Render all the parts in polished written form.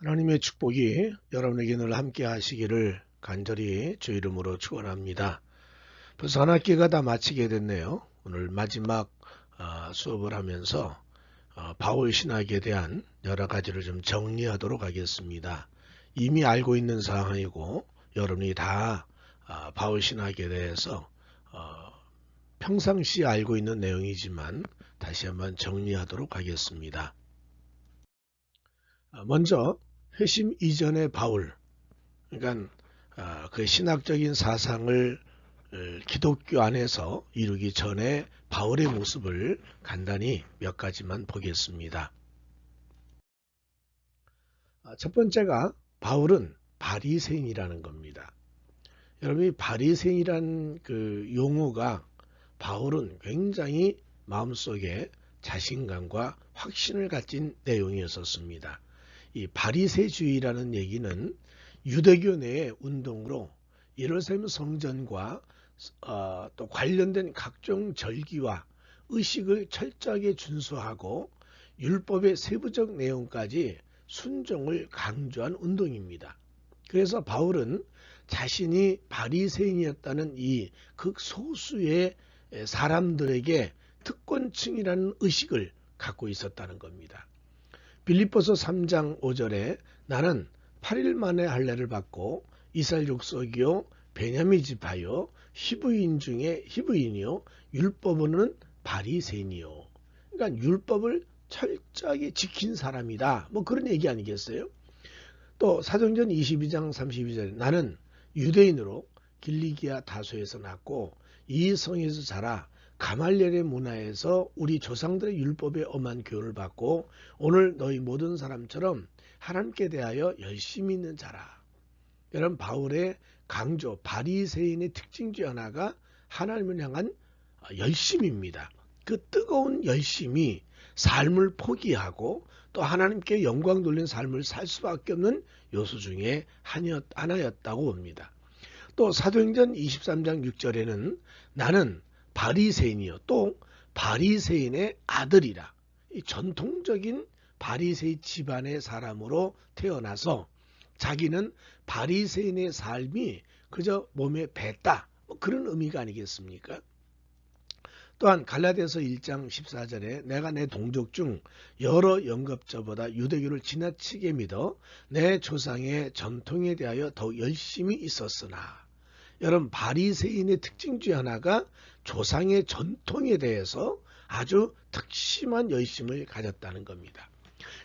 하나님의 축복이 여러분에게 늘 함께 하시기를 간절히 주 이름으로 축원합니다. 벌써 한 학기가 다 마치게 됐네요. 오늘 마지막 수업을 하면서 바울 신학에 대한 여러 가지를 좀 정리하도록 하겠습니다. 이미 알고 있는 사항이고 여러분이 다 바울 신학에 대해서 평상시 알고 있는 내용이지만 다시 한번 정리하도록 하겠습니다. 먼저 회심 이전의 바울, 그러니까 그 신학적인 사상을 기독교 안에서 이루기 전에 바울의 모습을 간단히 몇 가지만 보겠습니다. 첫 번째가 바울은 바리새인이라는 겁니다. 여러분이 바리새인이라는 그 용어가 바울은 굉장히 마음속에 자신감과 확신을 가진 내용이었습니다. 이 바리새주의라는 얘기는 유대교 내의 운동으로 예루살렘 성전과 또 관련된 각종 절기와 의식을 철저하게 준수하고 율법의 세부적 내용까지 순종을 강조한 운동입니다. 그래서 바울은 자신이 바리새인이었다는 이 극소수의 사람들에게 특권층이라는 의식을 갖고 있었다는 겁니다. 빌립보서 3장 5절에 나는 8일 만에 할례를 받고 이스라엘 족속이요 베냐민 지파요 히브인 중에 히브인이요 율법은 바리새인이요. 그러니까 율법을 철저하게 지킨 사람이다. 뭐 그런 얘기 아니겠어요? 또 사도행전 22장 32절에 나는 유대인으로 길리기아 다소에서 났고 이 성에서 자라 가말리엘의 문화에서 우리 조상들의 율법에 엄한 교훈을 받고 오늘 너희 모든 사람처럼 하나님께 대하여 열심히 있는 자라. 여러분 바울의 강조 바리새인의 특징 중 하나가 하나님을 향한 열심입니다. 그 뜨거운 열심이 삶을 포기하고 또 하나님께 영광 돌리는 삶을 살 수밖에 없는 요소 중에 하나였다고 봅니다. 또 사도행전 23장 6절에는 나는 바리새인이요 또 바리새인의 아들이라. 이 전통적인 바리새인 집안의 사람으로 태어나서 자기는 바리새인의 삶이 그저 몸에 뱄다. 뭐 그런 의미가 아니겠습니까? 또한 갈라디아서 1장 14절에 내가 내 동족 중 여러 영겁자보다 유대교를 지나치게 믿어 내 조상의 전통에 대하여 더욱 열심히 있었으나 여러분 바리새인의 특징 중 하나가 조상의 전통에 대해서 아주 특심한 열심을 가졌다는 겁니다.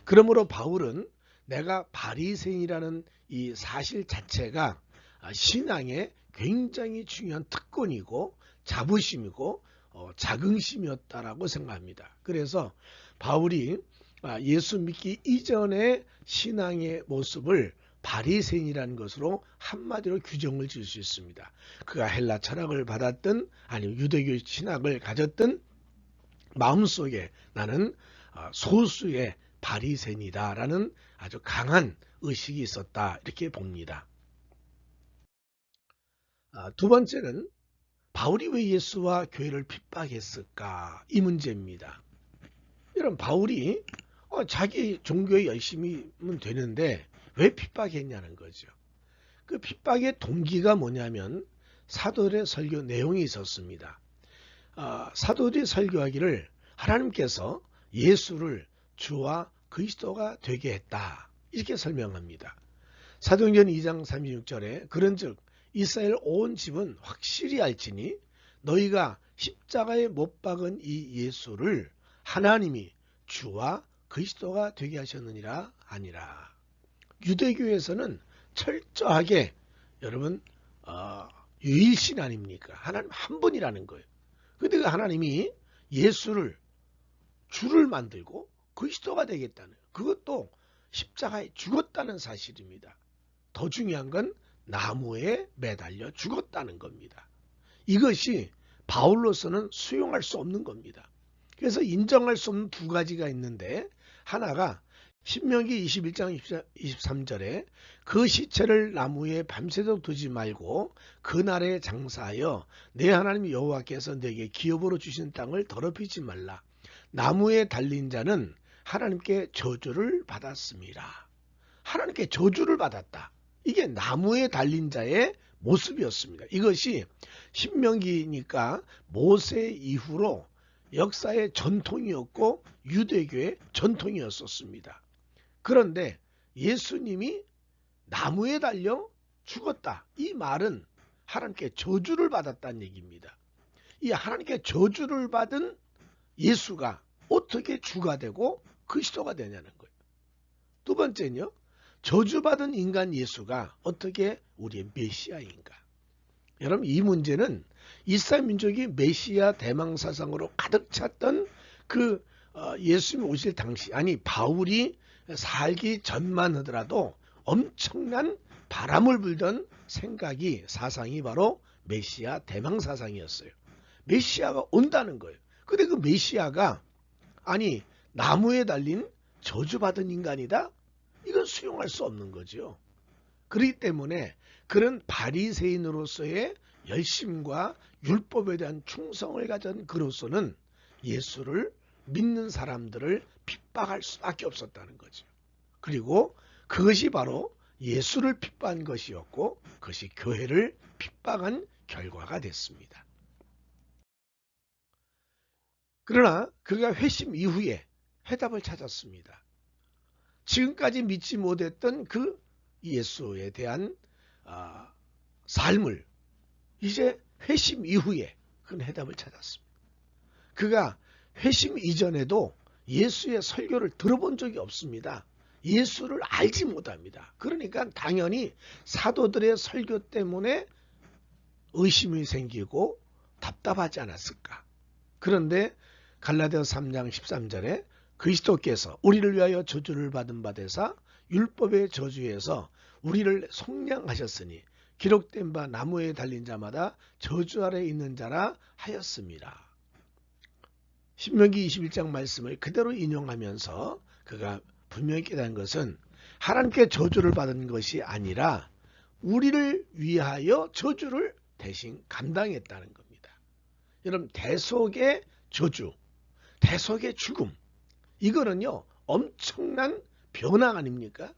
그러므로 바울은 내가 바리새인이라는 이 사실 자체가 신앙의 굉장히 중요한 특권이고 자부심이고 자긍심이었다라고 생각합니다. 그래서 바울이 예수 믿기 이전의 신앙의 모습을 바리새인이라는 것으로 한마디로 규정을 지을 수 있습니다. 그가 헬라 철학을 받았든 아니면 유대교 신학을 가졌든 마음속에 나는 소수의 바리새인이다라는 아주 강한 의식이 있었다 이렇게 봅니다. 두 번째는 바울이 왜 예수와 교회를 핍박했을까 이 문제입니다. 이런 바울이 자기 종교에 열심히 하면 되는데 왜 핍박했냐는 거죠. 그 핍박의 동기가 뭐냐면 사도들의 설교 내용이 있었습니다. 사도들이 설교하기를 하나님께서 예수를 주와 그리스도가 되게 했다 이렇게 설명합니다. 사도행전 2장 36절에 그런즉 이스라엘 온 집은 확실히 알지니 너희가 십자가에 못 박은 이 예수를 하나님이 주와 그리스도가 되게 하셨느니라 아니라. 유대교에서는 철저하게 여러분 유일신 아닙니까? 하나님 한 분이라는 거예요. 그런데 그 하나님이 예수를 주를 만들고 그리스도가 되겠다는 그것도 십자가에 죽었다는 사실입니다. 더 중요한 건 나무에 매달려 죽었다는 겁니다. 이것이 바울로서는 수용할 수 없는 겁니다. 그래서 인정할 수 없는 두 가지가 있는데 하나가 신명기 21장 23절에 그 시체를 나무에 밤새도록 두지 말고 그날에 장사하여 내 하나님 여호와께서 내게 기업으로 주신 땅을 더럽히지 말라. 나무에 달린 자는 하나님께 저주를 받았습니다. 하나님께 저주를 받았다. 이게 나무에 달린 자의 모습이었습니다. 이것이 신명기니까 모세 이후로 역사의 전통이었고 유대교의 전통이었었습니다. 그런데 예수님이 나무에 달려 죽었다. 이 말은 하나님께 저주를 받았다는 얘기입니다. 이 하나님께 저주를 받은 예수가 어떻게 주가 되고 그리스도가 되냐는 거예요. 두 번째는요. 저주받은 인간 예수가 어떻게 우리의 메시아인가. 여러분 이 문제는 이스라엘 민족이 메시아 대망사상으로 가득 찼던 그 예수님 오실 당시, 아니 바울이 살기 전만 하더라도 엄청난 바람을 불던 생각이, 사상이 바로 메시아 대망사상이었어요. 메시아가 온다는 거예요. 근데 그 메시아가 아니 나무에 달린 저주받은 인간이다? 이건 수용할 수 없는 거죠. 그렇기 때문에 그런 바리새인으로서의 열심과 율법에 대한 충성을 가진 그로서는 예수를 믿는 사람들을 핍박할 수밖에 없었다는 거죠. 그리고 그것이 바로 예수를 핍박한 것이었고 그것이 교회를 핍박한 결과가 됐습니다. 그러나 그가 회심 이후에 해답을 찾았습니다. 지금까지 믿지 못했던 그 예수에 대한 삶을 이제 회심 이후에 그 해답을 찾았습니다. 그가 회심 이전에도 예수의 설교를 들어본 적이 없습니다. 예수를 알지 못합니다. 그러니까 당연히 사도들의 설교 때문에 의심이 생기고 답답하지 않았을까. 그런데 갈라디아서 3장 13절에 그리스도께서 우리를 위하여 저주를 받은 바 되사 율법의 저주에서 우리를 속량하셨으니 기록된 바 나무에 달린 자마다 저주 아래 있는 자라 하였습니다. 신명기 21장 말씀을 그대로 인용하면서 그가 분명히 깨달은 것은 하나님께 저주를 받은 것이 아니라 우리를 위하여 저주를 대신 감당했다는 겁니다. 여러분 대속의 저주, 대속의 죽음, 이거는요 엄청난 변화 아닙니까?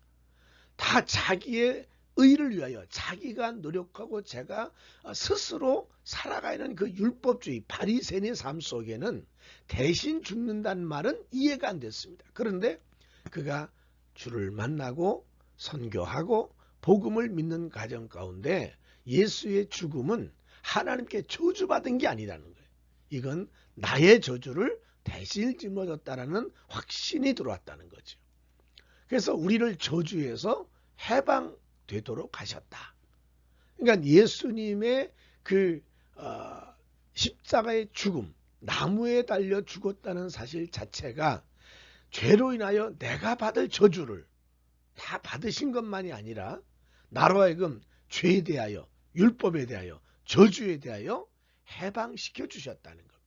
다 자기의 의를 위하여 자기가 노력하고 제가 스스로 살아가는 그 율법주의 바리새인의 삶 속에는 대신 죽는다는 말은 이해가 안 됐습니다. 그런데 그가 주를 만나고 선교하고 복음을 믿는 과정 가운데 예수의 죽음은 하나님께 저주받은 게 아니라는 거예요. 이건 나의 저주를 대신 짊어졌다라는 확신이 들어왔다는 거죠. 그래서 우리를 저주에서 해방되도록 하셨다. 그러니까 예수님의 그 십자가의 죽음, 나무에 달려 죽었다는 사실 자체가 죄로 인하여 내가 받을 저주를 다 받으신 것만이 아니라 나로 하여금 죄에 대하여, 율법에 대하여, 저주에 대하여 해방시켜 주셨다는 것.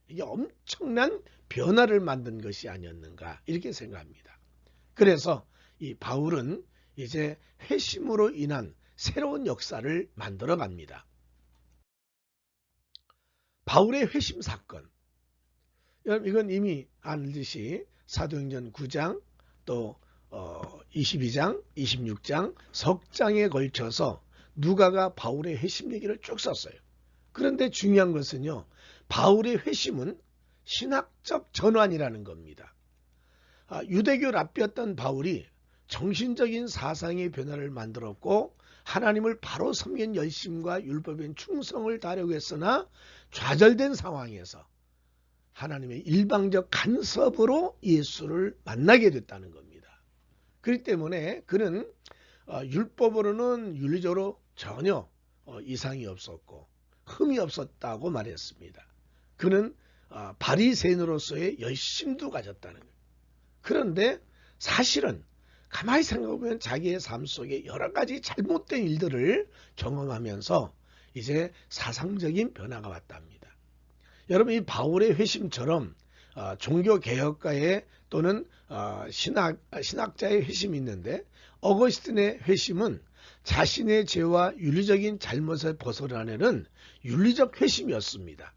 이게 엄청난 변화를 만든 것이 아니었는가 이렇게 생각합니다. 그래서 이 바울은 이제 회심으로 인한 새로운 역사를 만들어 갑니다. 바울의 회심 사건. 여러분 이건 이미 알듯이 사도행전 9장 또 22장, 26장, 석장에 걸쳐서 누가가 바울의 회심 얘기를 쭉 썼어요. 그런데 중요한 것은요. 바울의 회심은 신학적 전환이라는 겁니다. 유대교 랍비였던 바울이 정신적인 사상의 변화를 만들었고 하나님을 바로 섬긴 열심과 율법에 충성을 다하려고 했으나 좌절된 상황에서 하나님의 일방적 간섭으로 예수를 만나게 됐다는 겁니다. 그렇기 때문에 그는 율법으로는 윤리적으로 전혀 이상이 없었고 흠이 없었다고 말했습니다. 그는 바리새인으로서의 열심도 가졌다는 거예요. 그런데 사실은 가만히 생각해보면 자기의 삶 속에 여러 가지 잘못된 일들을 경험하면서 이제 사상적인 변화가 왔답니다. 여러분 이 바울의 회심처럼 종교개혁가의 또는 신학자의 회심이 있는데 어거스틴의 회심은 자신의 죄와 윤리적인 잘못을 벗어나려는 윤리적 회심이었습니다.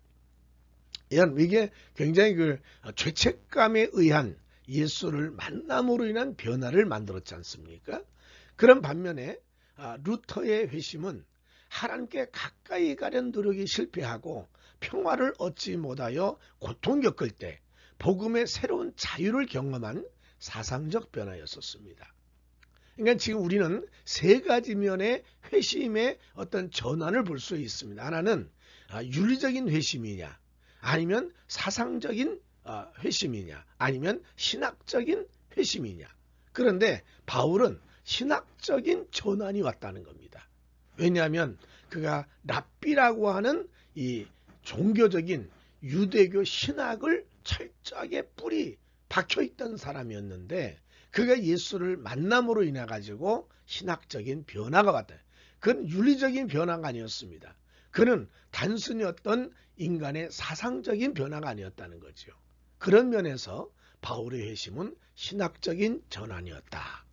이게 굉장히 그 죄책감에 의한 예수를 만남으로 인한 변화를 만들었지 않습니까? 그런 반면에 루터의 회심은 하나님께 가까이 가려는 노력이 실패하고 평화를 얻지 못하여 고통 겪을 때 복음의 새로운 자유를 경험한 사상적 변화였었습니다. 그러니까 지금 우리는 세 가지 면의 회심의 어떤 전환을 볼 수 있습니다. 하나는 윤리적인 회심이냐, 아니면 사상적인 회심이냐, 아니면 신학적인 회심이냐. 그런데 바울은 신학적인 전환이 왔다는 겁니다. 왜냐하면 그가 랍비라고 하는 이 종교적인 유대교 신학을 철저하게 뿌리 박혀있던 사람이었는데 그가 예수를 만남으로 인해 가지고 신학적인 변화가 왔다. 그건 윤리적인 변화가 아니었습니다. 그는 단순히 어떤 인간의 사상적인 변화가 아니었다는 거죠. 그런 면에서 바울의 회심은 신학적인 전환이었다.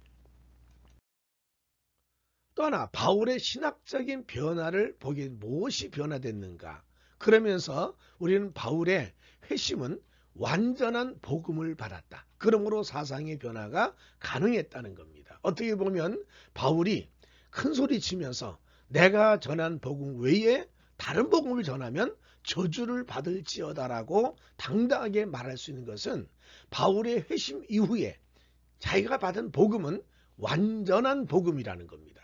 또 하나, 바울의 신학적인 변화를 보기에 무엇이 변화됐는가? 그러면서 우리는 바울의 회심은 완전한 복음을 받았다. 그러므로 사상의 변화가 가능했다는 겁니다. 어떻게 보면 바울이 큰 소리 치면서 내가 전한 복음 외에 다른 복음을 전하면 저주를 받을지어다라고 당당하게 말할 수 있는 것은 바울의 회심 이후에 자기가 받은 복음은 완전한 복음이라는 겁니다.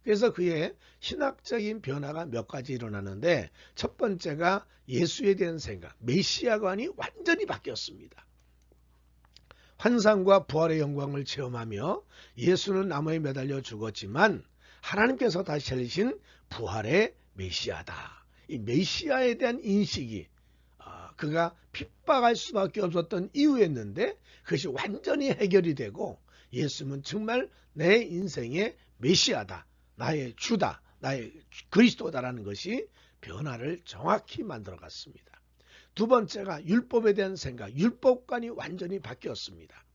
그래서 그의 신학적인 변화가 몇 가지 일어나는데 첫 번째가 예수에 대한 생각, 메시아관이 완전히 바뀌었습니다. 환상과 부활의 영광을 체험하며 예수는 나무에 매달려 죽었지만 하나님께서 다시 살리신 부활의 메시아다. 이 메시아에 대한 인식이 그가 핍박할 수밖에 없었던 이유였는데 그것이 완전히 해결이 되고 예수는 정말 내 인생의 메시아다. 나의 주다, 나의 그리스도다라는 것이 변화를 정확히 만들어갔습니다. 두 번째가 율법에 대한 생각, 율법관이 완전히 바뀌었습니다.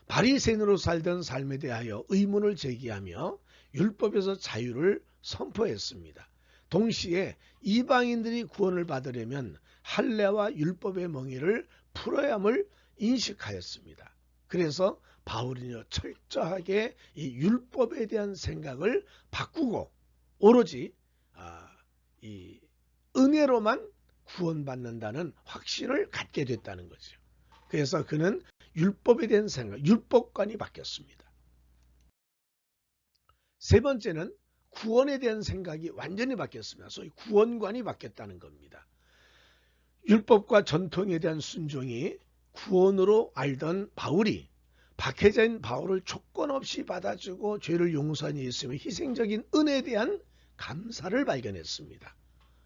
바리새인으로 살던 삶에 대하여 의문을 제기하며 율법에서 자유를 선포했습니다. 동시에 이방인들이 구원을 받으려면 할례와 율법의 멍에를 풀어야 함을 인식하였습니다. 그래서 바울은요 철저하게 이 율법에 대한 생각을 바꾸고 오로지 이 은혜로만 구원받는다는 확신을 갖게 됐다는 거죠. 그래서 그는 율법에 대한 생각, 율법관이 바뀌었습니다. 세 번째는 구원에 대한 생각이 완전히 바뀌었습니다. 소위 구원관이 바뀌었다는 겁니다. 율법과 전통에 대한 순종이 구원으로 알던 바울이 박해자인 바울을 조건 없이 받아주고 죄를 용서한 예수님의 희생적인 은혜에 대한 감사를 발견했습니다.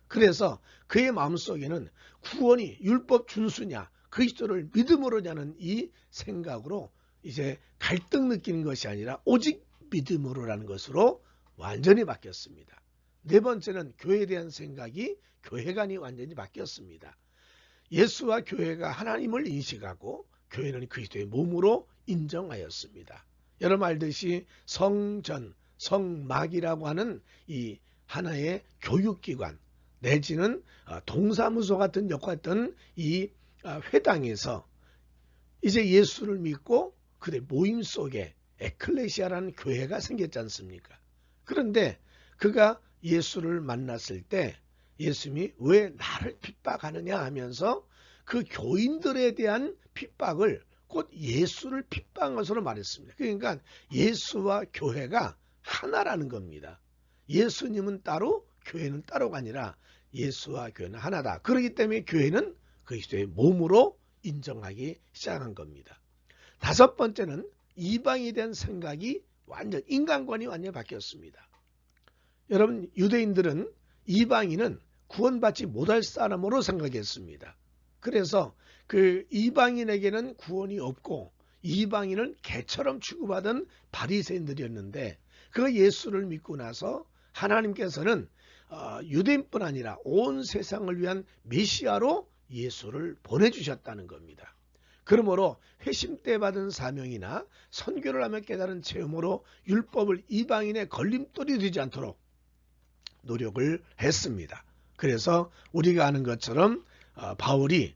그래서 그의 마음속에는 구원이 율법 준수냐 그리스도를 믿음으로냐는 이 생각으로 이제 갈등 느끼는 것이 아니라 오직 믿음으로라는 것으로 완전히 바뀌었습니다. 네 번째는 교회에 대한 생각이 교회관이 완전히 바뀌었습니다. 예수와 교회가 하나님을 인식하고 교회는 그리스도의 몸으로 인정하였습니다. 여러분 알듯이 성전, 성막이라고 하는 이 하나의 교육기관 내지는 동사무소 같은 역할했던 이 회당에서 이제 예수를 믿고 그들의 모임 속에 에클레시아라는 교회가 생겼지 않습니까? 그런데 그가 예수를 만났을 때 예수님이 왜 나를 핍박하느냐 하면서 그 교인들에 대한 핍박을 곧 예수를 핍박한 것으로 말했습니다. 그러니까 예수와 교회가 하나라는 겁니다. 예수님은 따로 교회는 따로가 아니라 예수와 교회는 하나다. 그렇기 때문에 교회는 그리스도의 몸으로 인정하기 시작한 겁니다. 다섯 번째는 이방에 대한 생각이 인간관이 완전히 바뀌었습니다. 여러분 유대인들은 이방인은 구원받지 못할 사람으로 생각했습니다. 그래서 그 이방인에게는 구원이 없고 이방인은 개처럼 취급하던 바리새인들이었는데 그 예수를 믿고 나서 하나님께서는 유대인뿐 아니라 온 세상을 위한 메시아로 예수를 보내주셨다는 겁니다. 그러므로 회심 때 받은 사명이나 선교를 하며 깨달은 체험으로 율법을 이방인의 걸림돌이 되지 않도록 노력을 했습니다. 그래서 우리가 아는 것처럼 바울이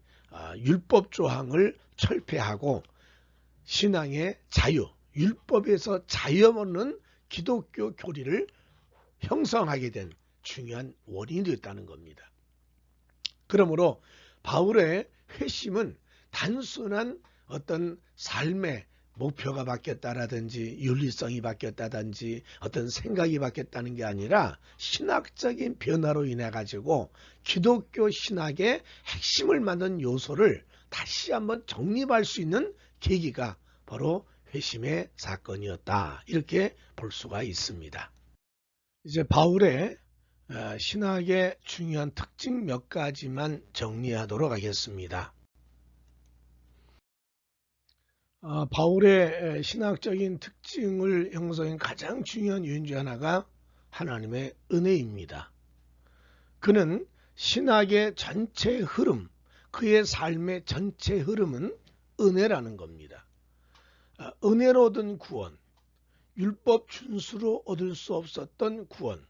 율법 조항을 철폐하고 신앙의 자유, 율법에서 자유 없는 기독교 교리를 형성하게 된 중요한 원인이 되었다는 겁니다. 그러므로 바울의 회심은 단순한 어떤 삶의 목표가 바뀌었다라든지 윤리성이 바뀌었다든지 어떤 생각이 바뀌었다는 게 아니라 신학적인 변화로 인해 가지고 기독교 신학의 핵심을 만든 요소를 다시 한번 정립할 수 있는 계기가 바로 회심의 사건이었다, 이렇게 볼 수가 있습니다. 이제 바울의 신학의 중요한 특징 몇 가지만 정리하도록 하겠습니다. 바울의 신학적인 특징을 형성한 가장 중요한 요인 중 하나가 하나님의 은혜입니다. 그는 신학의 전체 흐름, 그의 삶의 전체 흐름은 은혜라는 겁니다. 은혜로 얻은 구원, 율법 준수로 얻을 수 없었던 구원,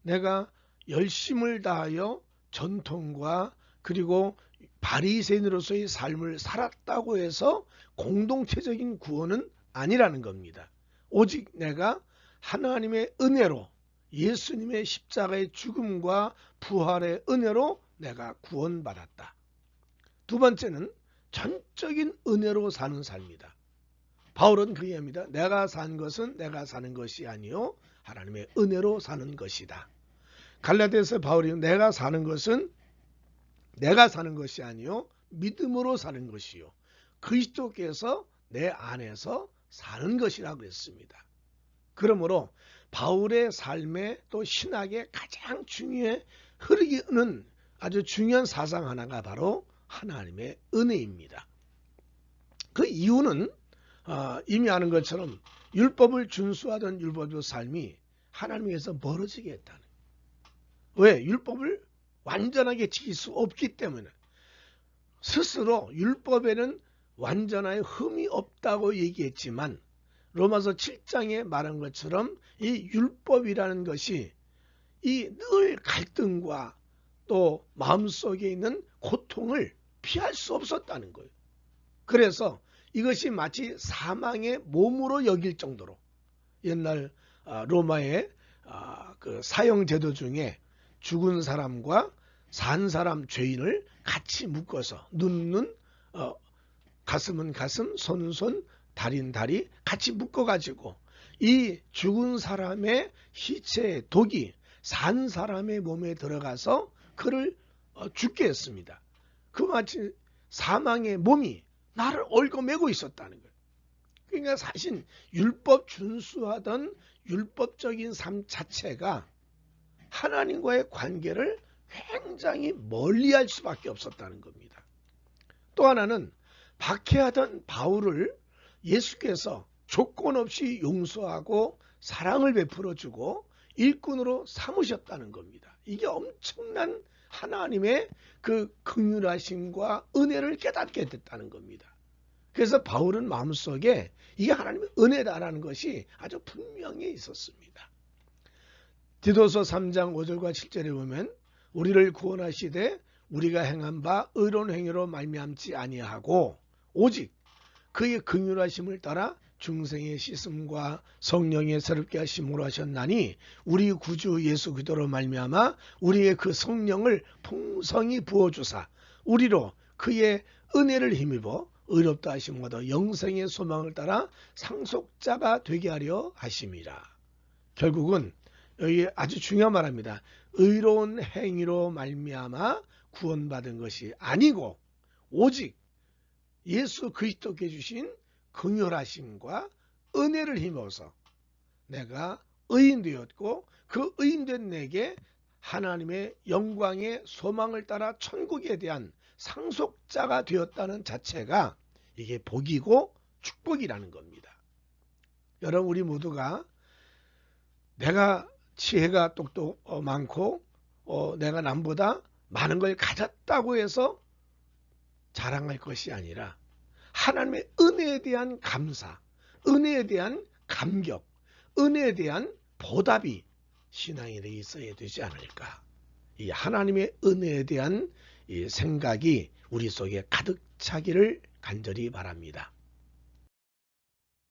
내가 열심을 다하여 전통과 그리고 바리새인으로서의 삶을 살았다고 해서 공동체적인 구원은 아니라는 겁니다. 오직 내가 하나님의 은혜로, 예수님의 십자가의 죽음과 부활의 은혜로 내가 구원받았다. 두 번째는 전적인 은혜로 사는 삶이다. 바울은 그 얘기합니다. 내가 산 것은 내가 사는 것이 아니요 하나님의 은혜로 사는 것이다. 갈라디아서 바울이 내가 사는 것은 내가 사는 것이 아니요 믿음으로 사는 것이요 그리스도께서 내 안에서 사는 것이라고 했습니다. 그러므로 바울의 삶의 또 신학의 가장 중요해 흐르기는 아주 중요한 사상 하나가 바로 하나님의 은혜입니다. 그 이유는 이미 아는 것처럼 율법을 준수하던 율법의 삶이 하나님에서 멀어지게 했다는 거예요. 왜? 율법을 완전하게 지킬 수 없기 때문에. 스스로 율법에는 완전한 흠이 없다고 얘기했지만 로마서 7장에 말한 것처럼 이 율법이라는 것이 이 늘 갈등과 또 마음속에 있는 고통을 피할 수 없었다는 거예요. 그래서 이것이 마치 사망의 몸으로 여길 정도로 옛날 로마의 그 사형제도 중에 죽은 사람과 산 사람 죄인을 같이 묶어서 눈은 가슴은 가슴, 손은 손, 다리는 다리 같이 묶어가지고 이 죽은 사람의 시체의 독이 산 사람의 몸에 들어가서 그를 죽게 했습니다. 그 마치 사망의 몸이 나를 얽어매고 있었다는 거예요. 그러니까 사실 율법 준수하던 율법적인 삶 자체가 하나님과의 관계를 굉장히 멀리할 수밖에 없었다는 겁니다. 또 하나는 박해하던 바울을 예수께서 조건 없이 용서하고 사랑을 베풀어주고 일꾼으로 삼으셨다는 겁니다. 이게 엄청난 하나님의 그 긍휼하심과 은혜를 깨닫게 됐다는 겁니다. 그래서 바울은 마음속에 이게 하나님의 은혜다라는 것이 아주 분명히 있었습니다. 디도서 3장 5절과 7절에 보면 우리를 구원하시되 우리가 행한 바 의로운 행위로 말미암지 아니하고 오직 그의 긍휼하심을 따라 중생의 씻음과 성령의 새롭게 하심으로 하셨나니 우리 구주 예수 그리스도로 말미암아 우리의 그 성령을 풍성히 부어주사 우리로 그의 은혜를 힘입어 의롭다 하심과 더 영생의 소망을 따라 상속자가 되게 하려 하심이라. 결국은 여기 아주 중요한 말입니다. 의로운 행위로 말미암아 구원받은 것이 아니고 오직 예수 그리스도께 주신 긍휼하심과 은혜를 힘입어서 내가 의인되었고 그 의인된 내게 하나님의 영광의 소망을 따라 천국에 대한 상속자가 되었다는 자체가 이게 복이고 축복이라는 겁니다. 여러분 우리 모두가 내가 지혜가 똑똑 많고 내가 남보다 많은 걸 가졌다고 해서 자랑할 것이 아니라 하나님의 은혜에 대한 감사, 은혜에 대한 감격, 은혜에 대한 보답이 신앙에 있어야 되지 않을까. 이 하나님의 은혜에 대한 이 생각이 우리 속에 가득 차기를 간절히 바랍니다.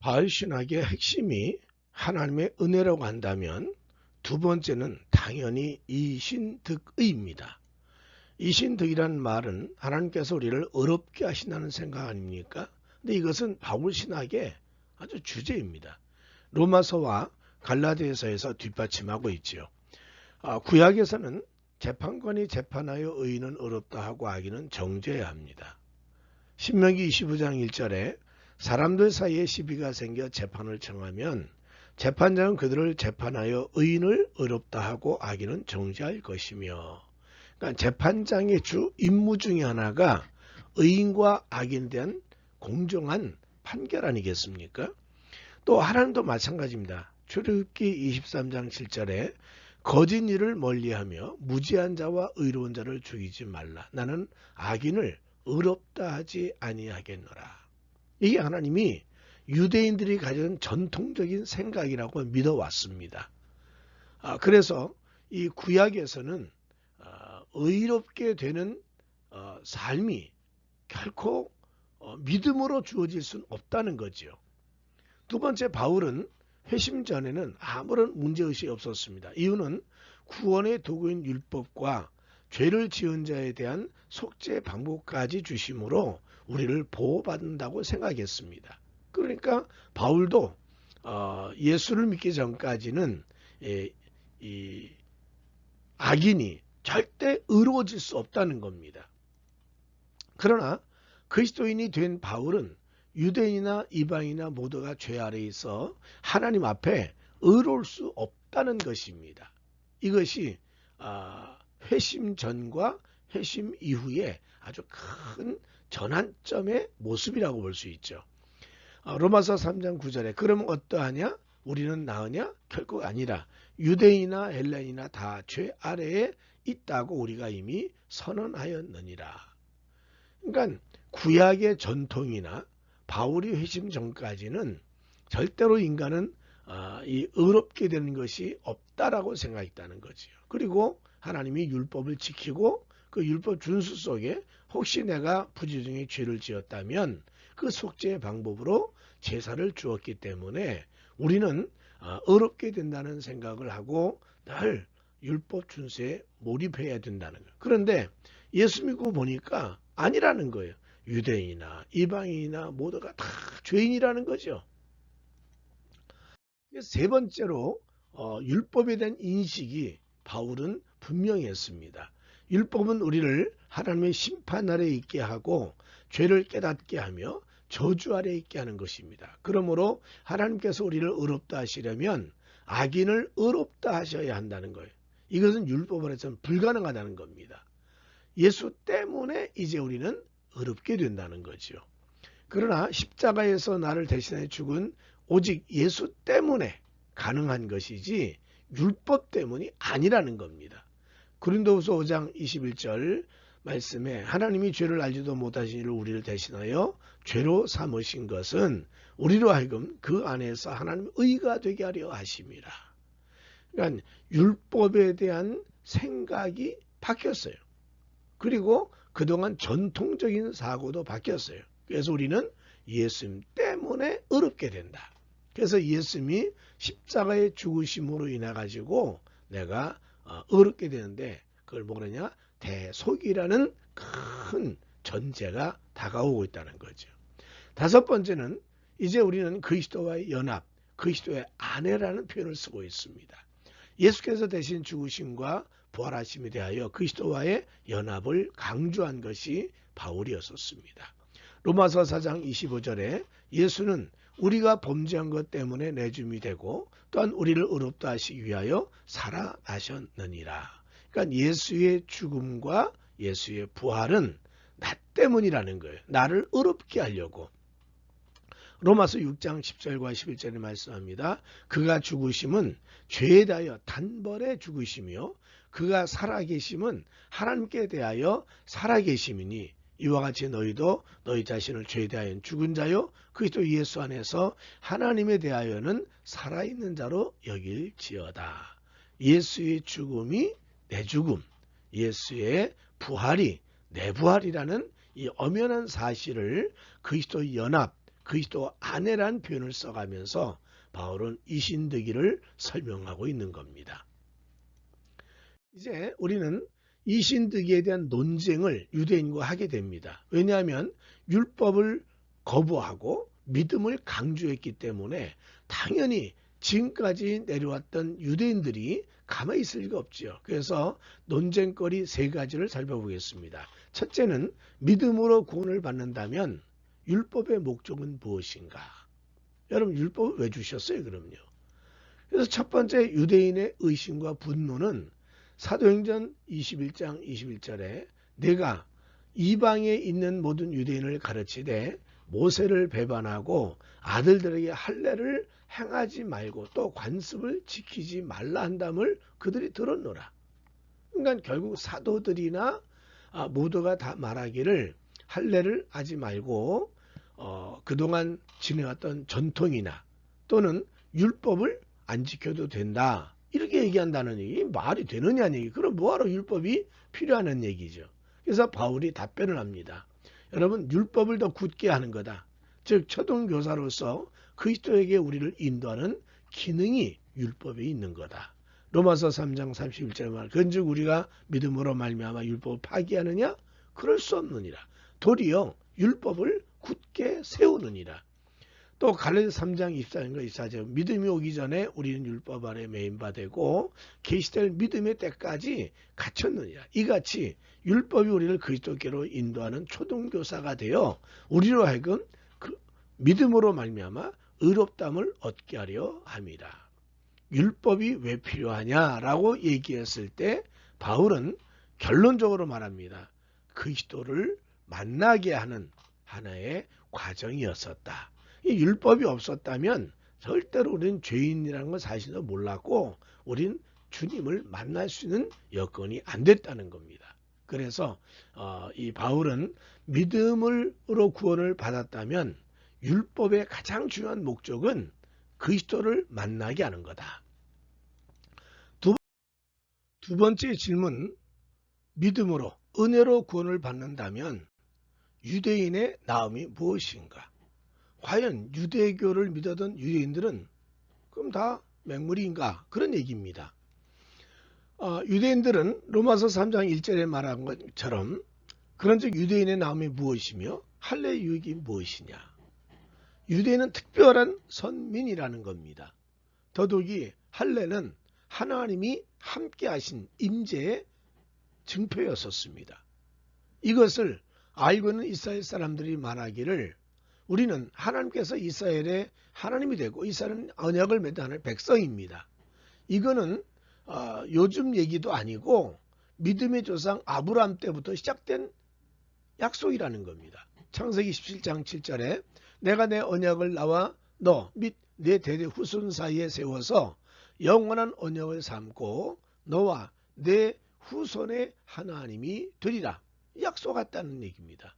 바알 신학의 핵심이 하나님의 은혜라고 한다면 두 번째는 당연히 이신득의입니다. 이신득이라는 말은 하나님께서 우리를 어렵게 하신다는 생각 아닙니까? 근데 이것은 바울 신학의 아주 주제입니다. 로마서와 갈라디아서에서 뒷받침하고 있지요. 구약에서는 재판관이 재판하여 의인은 어렵다 하고 악인은 정죄해야 합니다. 신명기 25장 1절에 사람들 사이에 시비가 생겨 재판을 청하면 재판장은 그들을 재판하여 의인을 어렵다 하고 악인은 정죄할 것이며, 그러니까 재판장의 주 임무 중에 하나가 의인과 악인에 대한 공정한 판결 아니겠습니까? 또 하나님도 마찬가지입니다. 출애굽기 23장 7절에 거짓 일을 멀리하며 무지한 자와 의로운 자를 죽이지 말라. 나는 악인을 의롭다 하지 아니하겠노라. 이게 하나님이 유대인들이 가진 전통적인 생각이라고 믿어왔습니다. 그래서 이 구약에서는 의롭게 되는 삶이 결코 믿음으로 주어질 수는 없다는 거죠. 두 번째, 바울은 회심 전에는 아무런 문제의식이 없었습니다. 이유는 구원의 도구인 율법과 죄를 지은 자에 대한 속죄 방법까지 주심으로 우리를 보호받는다고 생각했습니다. 그러니까 바울도 예수를 믿기 전까지는 이 악인이 절대 의로워질 수 없다는 겁니다. 그러나 그리스도인이 된 바울은 유대인이나 이방인이나 모두가 죄 아래에 있어 하나님 앞에 의로울 수 없다는 것입니다. 이것이 회심 전과 회심 이후에 아주 큰 전환점의 모습이라고 볼 수 있죠. 로마서 3장 9절에 그러면 어떠하냐? 우리는 나으냐? 결코 아니라 유대인이나 헬라인이나 다 죄 아래에 있다고 우리가 이미 선언하였느니라. 그러니까 구약의 전통이나 바울이 회심 전까지는 절대로 인간은 이 의롭게 되는 것이 없다라고 생각했다는 거지요. 그리고 하나님이 율법을 지키고 그 율법 준수 속에 혹시 내가 부지중에 죄를 지었다면 그 속죄의 방법으로 제사를 주었기 때문에 우리는 의롭게 된다는 생각을 하고 늘 율법 준수에 몰입해야 된다는 거예요. 그런데 예수 믿고 보니까 아니라는 거예요. 유대인이나 이방인이나 모두가 다 죄인이라는 거죠. 세 번째로 율법에 대한 인식이 바울은 분명히 했습니다. 율법은 우리를 하나님의 심판 아래에 있게 하고 죄를 깨닫게 하며 저주 아래에 있게 하는 것입니다. 그러므로 하나님께서 우리를 의롭다 하시려면 악인을 의롭다 하셔야 한다는 거예요. 이것은 율법 안에서는 불가능하다는 겁니다. 예수 때문에 이제 우리는 의롭게 된다는 거죠. 그러나 십자가에서 나를 대신해 죽은 오직 예수 때문에 가능한 것이지 율법 때문이 아니라는 겁니다. 고린도후서 5장 21절 말씀에 하나님이 죄를 알지도 못하신 이를 우리를 대신하여 죄로 삼으신 것은 우리로 하여금 그 안에서 하나님의 의가 되게 하려 하심이라. 그러니까 율법에 대한 생각이 바뀌었어요. 그리고 그동안 전통적인 사고도 바뀌었어요. 그래서 우리는 예수님 때문에 의롭게 된다. 그래서 예수님이 십자가의 죽으심으로 인해 가지고 내가 의롭게 되는데 그걸 뭐냐냐? 대속이라는 큰 전제가 다가오고 있다는 거죠. 다섯 번째는 이제 우리는 그리스도와의 연합, 그리스도의 아내라는 표현을 쓰고 있습니다. 예수께서 대신 죽으심과 부활하심에 대하여 그리스도와의 연합을 강조한 것이 바울이었습니다. 로마서 4장 25절에 예수는 우리가 범죄한 것 때문에 내줌이 되고 또한 우리를 의롭다 하시기 위하여 살아나셨느니라. 그러니까 예수의 죽음과 예수의 부활은 나 때문이라는 거예요. 나를 의롭게 하려고. 로마서 6장 10절과 11절에 말씀합니다. 그가 죽으심은 죄에 대하여 단번에 죽으시며 그가 살아계심은 하나님께 대하여 살아계심이니 이와 같이 너희도 너희 자신을 죄에 대하여 죽은 자요 그리스도 예수 안에서 하나님에 대하여는 살아있는 자로 여길지어다. 예수의 죽음이 내 죽음, 예수의 부활이 내 부활이라는 이 엄연한 사실을 그리스도의 연합, 그리스도 안에란 표현을 써가면서 바울은 이신득이를 설명하고 있는 겁니다. 이제 우리는 이신득이에 대한 논쟁을 유대인과 하게 됩니다. 왜냐하면 율법을 거부하고 믿음을 강조했기 때문에 당연히 지금까지 내려왔던 유대인들이 가만히 있을 리가 없죠. 그래서 논쟁거리 세 가지를 살펴보겠습니다. 첫째는 믿음으로 구원을 받는다면 율법의 목적은 무엇인가? 여러분 율법을 왜 주셨어요? 그럼요. 그래서 첫 번째 유대인의 의심과 분노는 사도행전 21장 21절에 내가 이방에 있는 모든 유대인을 가르치되 모세를 배반하고 아들들에게 할례를 행하지 말고 또 관습을 지키지 말라 한담을 그들이 들었노라. 그러니까 결국 사도들이나 모두가 다 말하기를 할례를 하지 말고 그동안 지내왔던 전통이나 또는 율법을 안 지켜도 된다. 이렇게 얘기한다는 얘기, 말이 되느냐는 얘기. 그럼 뭐하러 율법이 필요하는 얘기죠. 그래서 바울이 답변을 합니다. 여러분 율법을 더 굳게 하는 거다. 즉 초등교사로서 그리스도에게 우리를 인도하는 기능이 율법에 있는 거다. 로마서 3장 31절에 말 그런즉 우리가 믿음으로 말미암아 율법을 파기하느냐? 그럴 수 없느니라. 도리어 율법을 굳게 세우느니라. 또 갈라디아서 3장 24절과 24절 믿음이 오기 전에 우리는 율법 아래 매인바 되고 계시될 믿음의 때까지 갇혔느니라. 이같이 율법이 우리를 그리스도께로 인도하는 초등교사가 되어 우리로 하여금 그 믿음으로 말미암아 의롭다함을 얻게 하려 함이라. 율법이 왜 필요하냐라고 얘기했을 때 바울은 결론적으로 말합니다. 그리스도를 만나게 하는 하나의 과정이었었다. 이 율법이 없었다면 절대로 우리는 죄인이라는 걸 사실도 몰랐고 우린 주님을 만날 수 있는 여건이 안 됐다는 겁니다. 그래서 이 바울은 믿음으로 구원을 받았다면 율법의 가장 중요한 목적은 그리스도를 만나게 하는 거다. 두 번째 질문, 믿음으로 은혜로 구원을 받는다면 유대인의 나음이 무엇인가? 과연 유대교를 믿었던 유대인들은 그럼 다 맹물인가? 그런 얘기입니다. 유대인들은 로마서 3장 1절에 말한 것처럼 그런즉 유대인의 나음이 무엇이며 할례의 유익이 무엇이냐? 유대인은 특별한 선민이라는 겁니다. 더욱이 할례는 하나님이 함께 하신 임재의 증표였었습니다. 이것을 알고 있는 이스라엘 사람들이 말하기를 우리는 하나님께서 이스라엘의 하나님이 되고 이스라엘은 언약을 맺은 하나님의 백성입니다. 이거는 요즘 얘기도 아니고 믿음의 조상 아브라함 때부터 시작된 약속이라는 겁니다. 창세기 17장 7절에 내가 내 언약을 나와 너 및 내 대대 후손 사이에 세워서 영원한 언약을 삼고 너와 내 후손의 하나님이 되리라. 약속했다는 얘기입니다.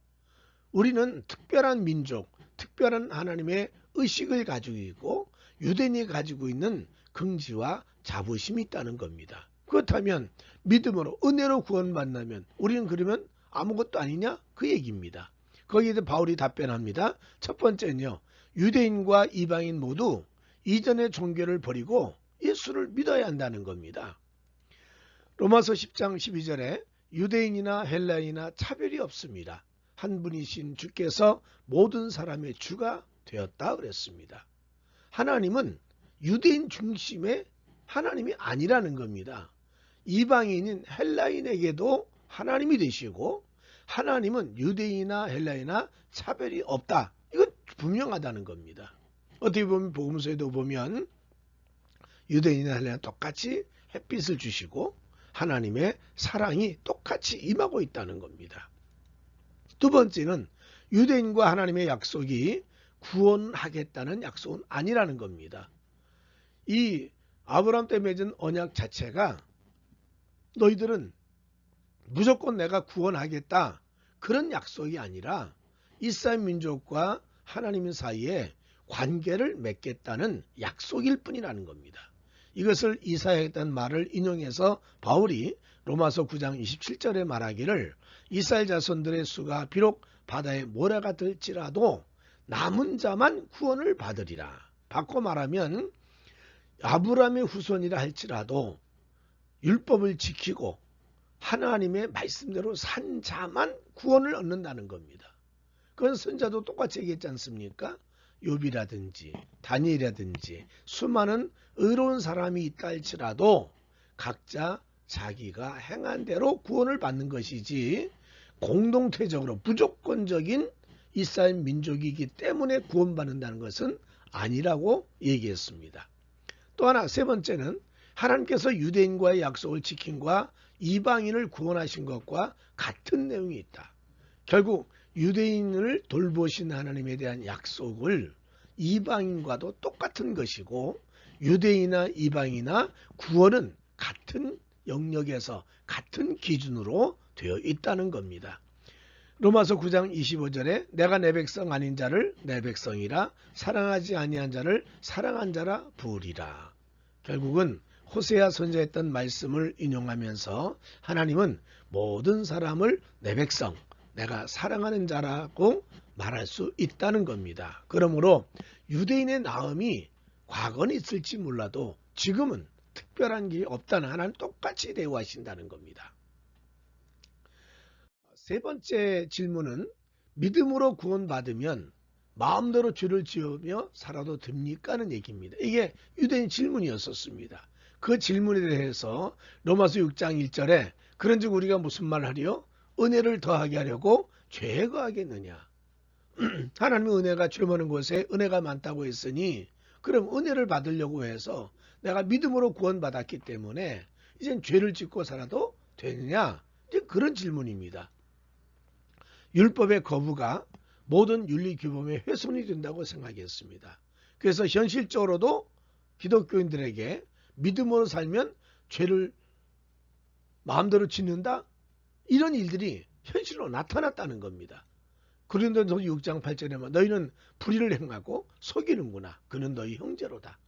우리는 특별한 민족, 특별한 하나님의 의식을 가지고 있고 유대인이 가지고 있는 긍지와 자부심이 있다는 겁니다. 그렇다면 믿음으로 은혜로 구원받는다면 우리는 그러면 아무것도 아니냐? 그 얘기입니다. 거기에 대해 바울이 답변합니다. 첫 번째는요. 유대인과 이방인 모두 이전의 종교를 버리고 예수를 믿어야 한다는 겁니다. 로마서 10장 12절에 유대인이나 헬라인이나 차별이 없습니다. 한 분이신 주께서 모든 사람의 주가 되었다 그랬습니다. 하나님은 유대인 중심의 하나님이 아니라는 겁니다. 이방인인 헬라인에게도 하나님이 되시고 하나님은 유대인이나 헬라인이나 차별이 없다. 이건 분명하다는 겁니다. 어떻게 보면 복음서에도 보면 유대인이나 헬라인이나 똑같이 햇빛을 주시고 하나님의 사랑이 똑같이 임하고 있다는 겁니다. 두 번째는 유대인과 하나님의 약속이 구원하겠다는 약속은 아니라는 겁니다. 이 아브라함 때 맺은 언약 자체가 너희들은 무조건 내가 구원하겠다 그런 약속이 아니라 이스라엘 민족과 하나님 사이에 관계를 맺겠다는 약속일 뿐이라는 겁니다. 이것을 이사야했던 말을 인용해서 바울이 로마서 9장 27절에 말하기를 이스라엘 자손들의 수가 비록 바다의 모래가 될지라도 남은 자만 구원을 받으리라. 바꿔 말하면 아브라함의 후손이라 할지라도 율법을 지키고 하나님의 말씀대로 산 자만 구원을 얻는다는 겁니다. 그건 선자도 똑같이 얘기했지 않습니까? 욥이라든지 다니엘이라든지 수많은 의로운 사람이 있다 할지라도 각자 자기가 행한 대로 구원을 받는 것이지 공동체적으로 무조건적인 이스라엘 민족이기 때문에 구원받는다는 것은 아니라고 얘기했습니다. 또 하나 세 번째는 하나님께서 유대인과의 약속을 지킴과 이방인을 구원하신 것과 같은 내용이 있다. 결국 유대인을 돌보신 하나님에 대한 약속을 이방인과도 똑같은 것이고 유대인이나 이방인이나 구원은 같은 영역에서 같은 기준으로 되어 있다는 겁니다. 로마서 9장 25절에 내가 내 백성 아닌 자를 내 백성이라 사랑하지 아니한 자를 사랑한 자라 부으리라. 결국은 호세아 선지자했던 말씀을 인용하면서 하나님은 모든 사람을 내 백성, 내가 사랑하는 자라고 말할 수 있다는 겁니다. 그러므로 유대인의 나음이 과거는 있을지 몰라도 지금은 특별한 게 없다는 하나님 똑같이 대우하신다는 겁니다. 세 번째 질문은 믿음으로 구원받으면 마음대로 죄를 지으며 살아도 됩니까? 하는 얘기입니다. 이게 유대인 질문이었었습니다. 그 질문에 대해서 로마서 6장 1절에 그런즉 우리가 무슨 말 하리요? 은혜를 더하게 하려고 죄에 거하겠느냐? 하나님의 은혜가 죄 많은 곳에 은혜가 많다고 했으니 그럼 은혜를 받으려고 해서 내가 믿음으로 구원받았기 때문에 이젠 죄를 짓고 살아도 되느냐? 이제 그런 질문입니다. 율법의 거부가 모든 윤리규범의 훼손이 된다고 생각했습니다. 그래서 현실적으로도 기독교인들에게 믿음으로 살면 죄를 마음대로 짓는다? 이런 일들이 현실로 나타났다는 겁니다. 고린도전서 6장 8절에 너희는 불의를 행하고 속이는구나. 그는 너희 형제로다.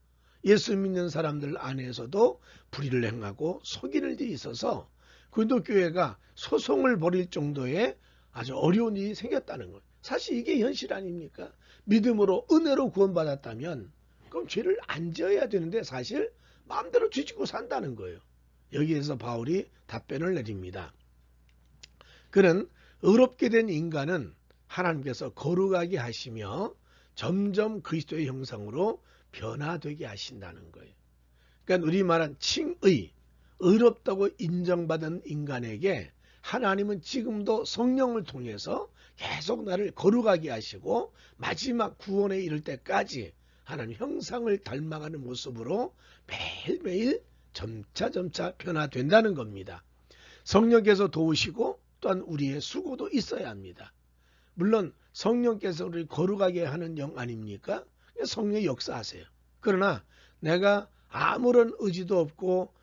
예수 믿는 사람들 안에서도 불의를 행하고 속이는 일이 있어서 고린도 교회가 소송을 벌일 정도의 아주 어려운 일이 생겼다는 거예요. 사실 이게 현실 아닙니까? 믿음으로 은혜로 구원받았다면 그럼 죄를 안 지어야 되는데 사실 마음대로 뒤집고 산다는 거예요. 여기에서 바울이 답변을 내립니다. 그는 의롭게 된 인간은 하나님께서 거룩하게 하시며 점점 그리스도의 형상으로 변화되게 하신다는 거예요. 그러니까 우리 말한 칭의, 의롭다고 인정받은 인간에게 하나님은 지금도 성령을 통해서 계속 나를 거룩하게 하시고 마지막 구원에 이를 때까지 하나님 형상을 닮아가는 모습으로 매일매일 점차 변화된다는 겁니다. 성령께서 도우시고 또한 우리의 수고도 있어야 합니다. 물론 성령께서 우리를 거룩하게 하는 영 아닙니까? 성령이 역사하세요. 그러나 내가 아무런 의지도 없고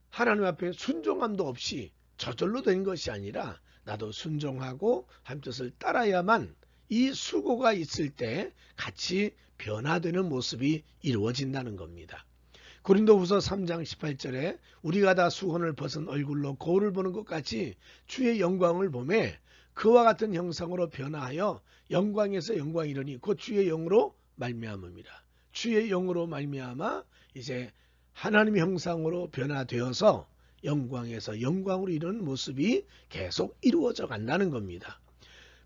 하나님 앞에 순종함도 없이 저절로 된 것이 아니라 나도 순종하고 하나님 뜻을 따라야만 이 수고가 있을 때 같이 변화되는 모습이 이루어진다는 겁니다. 고린도후서 3장 18절에 우리가 다 수건을 벗은 얼굴로 거울을 보는 것 같이 주의 영광을 보매 그와 같은 형상으로 변화하여 영광에서 영광이 이르니 곧 주의 영으로 말미암음이라. 주의 영으로 말미암아 이제 하나님의 형상으로 변화되어서 영광에서 영광으로 이르는 모습이 계속 이루어져 간다는 겁니다.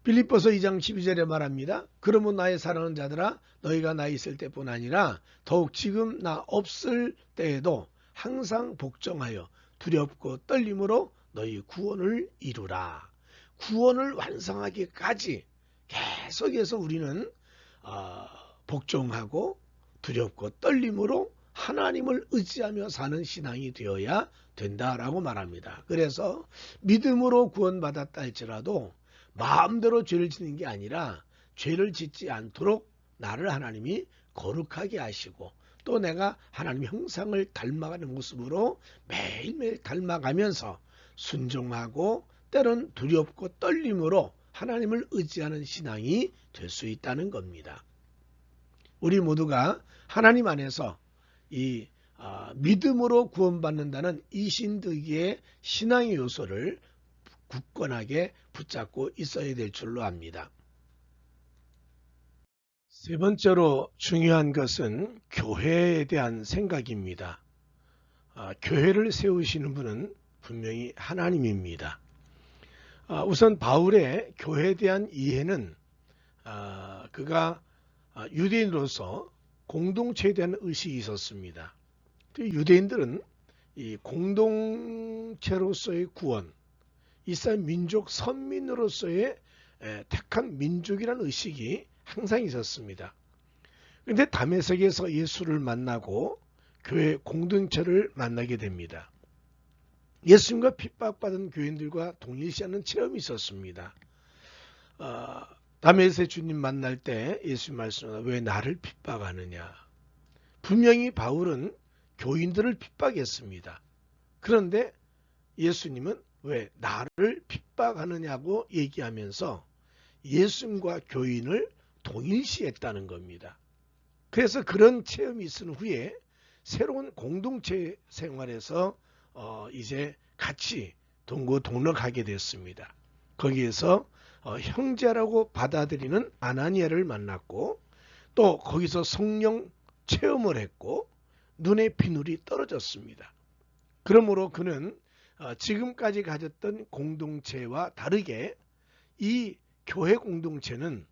빌립보서 2장 12절에 말합니다. 그러면 나의 사랑하는 자들아 너희가 나 있을 때뿐 아니라 더욱 지금 나 없을 때에도 항상 복종하여 두렵고 떨림으로 너희 구원을 이루라. 구원을 완성하기까지 계속해서 우리는 복종하고 두렵고 떨림으로 하나님을 의지하며 사는 신앙이 되어야 된다라고 말합니다. 그래서 믿음으로 구원받았다 할지라도 마음대로 죄를 짓는 게 아니라 죄를 짓지 않도록 나를 하나님이 거룩하게 하시고 또 내가 하나님 형상을 닮아가는 모습으로 매일매일 닮아가면서 순종하고 때론 두렵고 떨림으로 하나님을 의지하는 신앙이 될 수 있다는 겁니다. 우리 모두가 하나님 안에서 이 믿음으로 구원받는다는 이신득이의 신앙의 요소를 굳건하게 붙잡고 있어야 될 줄로 압니다. 세 번째로 중요한 것은 교회에 대한 생각입니다. 교회를 세우시는 분은 분명히 하나님입니다. 우선 바울의 교회에 대한 이해는 그가 유대인으로서 공동체에 대한 의식이 있었습니다. 유대인들은 이 공동체로서의 구원, 이스라엘 민족 선민으로서의 택한 민족이라는 의식이 항상 있었습니다. 그런데 다메섹에서 예수를 만나고 교회 공동체를 만나게 됩니다. 예수님과 핍박받은 교인들과 동일시하는 체험이 있었습니다. 다메섹 주님 만날 때 예수님 말씀하시는 왜 나를 핍박하느냐. 분명히 바울은 교인들을 핍박했습니다. 그런데 예수님은 왜 나를 핍박하느냐고 얘기하면서 예수님과 교인을 동일시했다는 겁니다. 그래서 그런 체험이 있은 후에 새로운 공동체 생활에서 이제 같이 동거동락하게 됐습니다. 거기에서 형제라고 받아들이는 아나니아를 만났고 또 거기서 성령 체험을 했고 눈에 비늘이 떨어졌습니다. 그러므로 그는 지금까지 가졌던 공동체와 다르게 이 교회 공동체는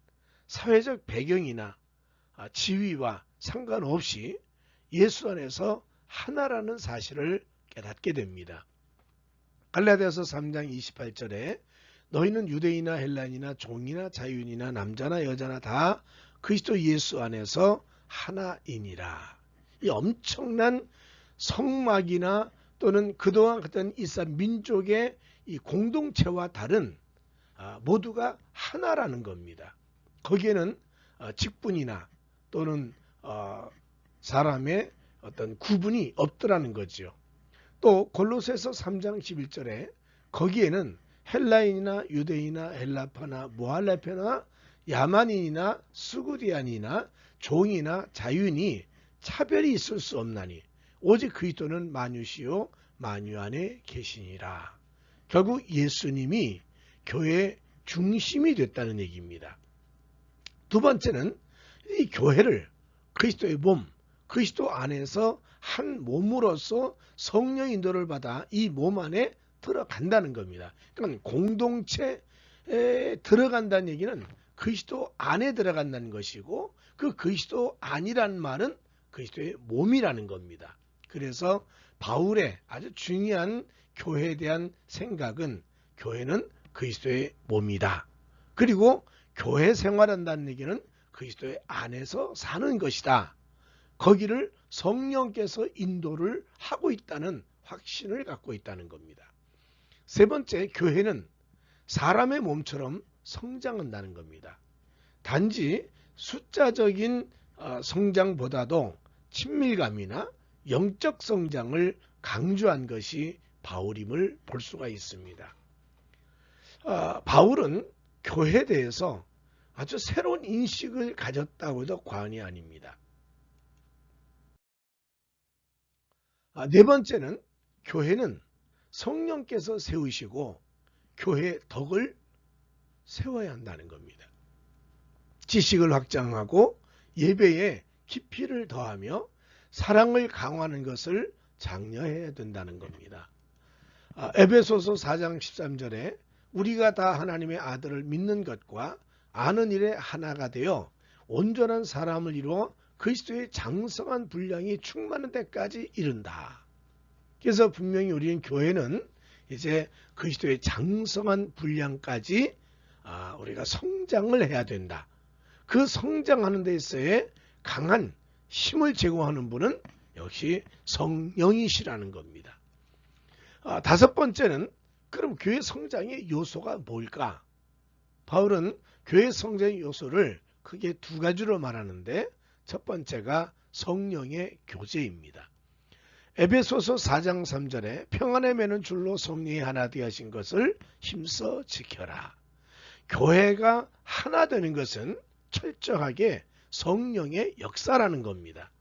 사회적 배경이나 지위와 상관없이 예수 안에서 하나라는 사실을 깨닫게 됩니다. 갈라디아서 3장 28절에 너희는 유대인이나 헬라인이나 종이나 자유인이나 남자나 여자나 다 그리스도 예수 안에서 하나이니라. 이 엄청난 성막이나 또는 그동안 어떤 이스라엘 민족의 이 공동체와 다른 모두가 하나라는 겁니다. 거기에는 직분이나 또는 사람의 어떤 구분이 없더라는 거죠. 또 골로새서 3장 11절에 거기에는 헬라인이나 유대인이나 헬라파나 모할라파나 야만인이나 스구디안이나 종이나 자유인이 차별이 있을 수 없나니 오직 그리스도는 만유시요 만유 안에 계시니라. 결국 예수님이 교회의 중심이 됐다는 얘기입니다. 두 번째는 이 교회를 그리스도의 몸, 그리스도 안에서 한 몸으로서 성령 인도를 받아 이 몸 안에 들어간다는 겁니다. 그러니까 공동체에 들어간다는 얘기는 그리스도 안에 들어간다는 것이고 그 그리스도 안이라는 말은 그리스도의 몸이라는 겁니다. 그래서 바울의 아주 중요한 교회에 대한 생각은 교회는 그리스도의 몸이다. 그리고 교회 생활한다는 얘기는 그리스도의 안에서 사는 것이다. 거기를 성령께서 인도를 하고 있다는 확신을 갖고 있다는 겁니다. 세 번째, 교회는 사람의 몸처럼 성장한다는 겁니다. 단지 숫자적인 성장보다도 친밀감이나 영적 성장을 강조한 것이 바울임을 볼 수가 있습니다. 바울은 교회에 대해서 아주 새로운 인식을 가졌다고 해도 과언이 아닙니다. 네 번째는 교회는 성령께서 세우시고 교회의 덕을 세워야 한다는 겁니다. 지식을 확장하고 예배에 깊이를 더하며 사랑을 강화하는 것을 장려해야 된다는 겁니다. 에베소서 4장 13절에 우리가 다 하나님의 아들을 믿는 것과 아는 일에 하나가 되어 온전한 사람을 이루어 그리스도의 장성한 분량이 충만한 데까지 이른다. 그래서 분명히 우리는 교회는 이제 그리스도의 장성한 분량까지 우리가 성장을 해야 된다. 그 성장하는 데 있어의 강한 힘을 제공하는 분은 역시 성령이시라는 겁니다. 다섯 번째는 그럼 교회 성장의 요소가 뭘까? 바울은 교회 성장의 요소를 크게 두 가지로 말하는데 첫 번째가 성령의 교제입니다. 에베소서 4장 3절에 평안에 매는 줄로 성령이 하나 되신 것을 힘써 지켜라. 교회가 하나 되는 것은 철저하게 성령의 역사라는 겁니다.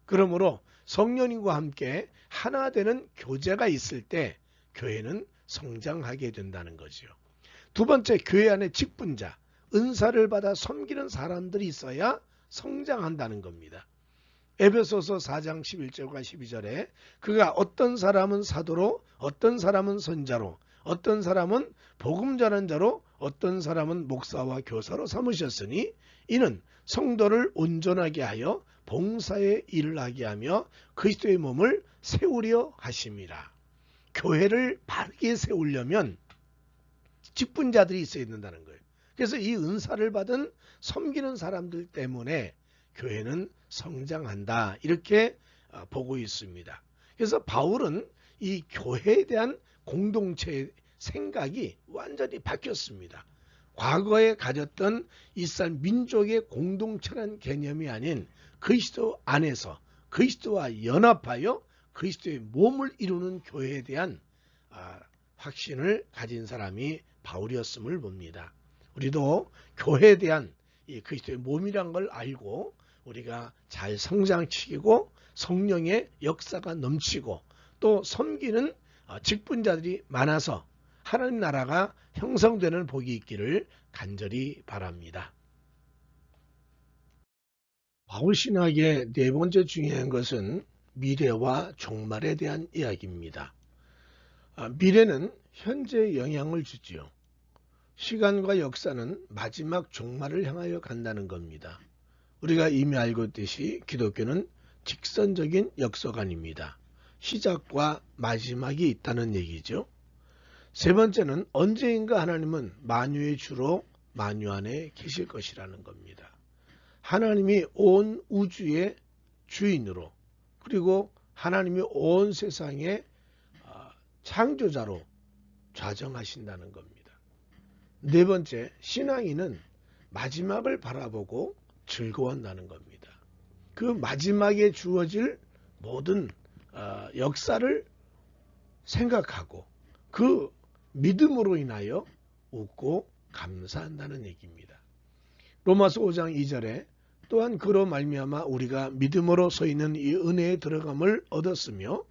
그러므로 성령님과 함께 하나 되는 교제가 있을 때 교회는 성장하게 된다는 거죠. 두 번째, 교회 안에 직분자, 은사를 받아 섬기는 사람들이 있어야 성장한다는 겁니다. 에베소서 4장 11절과 12절에 그가 어떤 사람은 사도로, 어떤 사람은 선자로, 어떤 사람은 복음 전한 자로, 어떤 사람은 목사와 교사로 삼으셨으니 이는 성도를 온전하게 하여 봉사의 일을 하게 하며 그리스도의 몸을 세우려 하심이라. 교회를 바르게 세우려면 직분자들이 있어야 된다는 거예요. 그래서 이 은사를 받은 섬기는 사람들 때문에 교회는 성장한다, 이렇게 보고 있습니다. 그래서 바울은 이 교회에 대한 공동체의 생각이 완전히 바뀌었습니다. 과거에 가졌던 이스라엘 민족의 공동체라는 개념이 아닌 그리스도 안에서 그리스도와 연합하여 그리스도의 몸을 이루는 교회에 대한 확신을 가진 사람이 바울이었음을 봅니다. 우리도 교회에 대한 이 그리스도의 몸이란 걸 알고 우리가 잘 성장시키고 성령의 역사가 넘치고 또 섬기는 직분자들이 많아서 하나님 나라가 형성되는 복이 있기를 간절히 바랍니다. 바울 신학의 네 번째 중요한 것은 미래와 종말에 대한 이야기입니다. 미래는 현재에 영향을 주지요. 시간과 역사는 마지막 종말을 향하여 간다는 겁니다. 우리가 이미 알고 있듯이 기독교는 직선적인 역사관입니다. 시작과 마지막이 있다는 얘기죠. 세 번째는 언제인가 하나님은 만유의 주로 만유 안에 계실 것이라는 겁니다. 하나님이 온 우주의 주인으로 그리고 하나님이 온 세상의 창조자로 좌정하신다는 겁니다. 네 번째, 신앙인은 마지막을 바라보고 즐거워한다는 겁니다. 그 마지막에 주어질 모든 역사를 생각하고 그 믿음으로 인하여 웃고 감사한다는 얘기입니다. 로마서 5장 2절에 또한 그로 말미암아 우리가 믿음으로 서 있는 이 은혜에 들어감을 얻었으며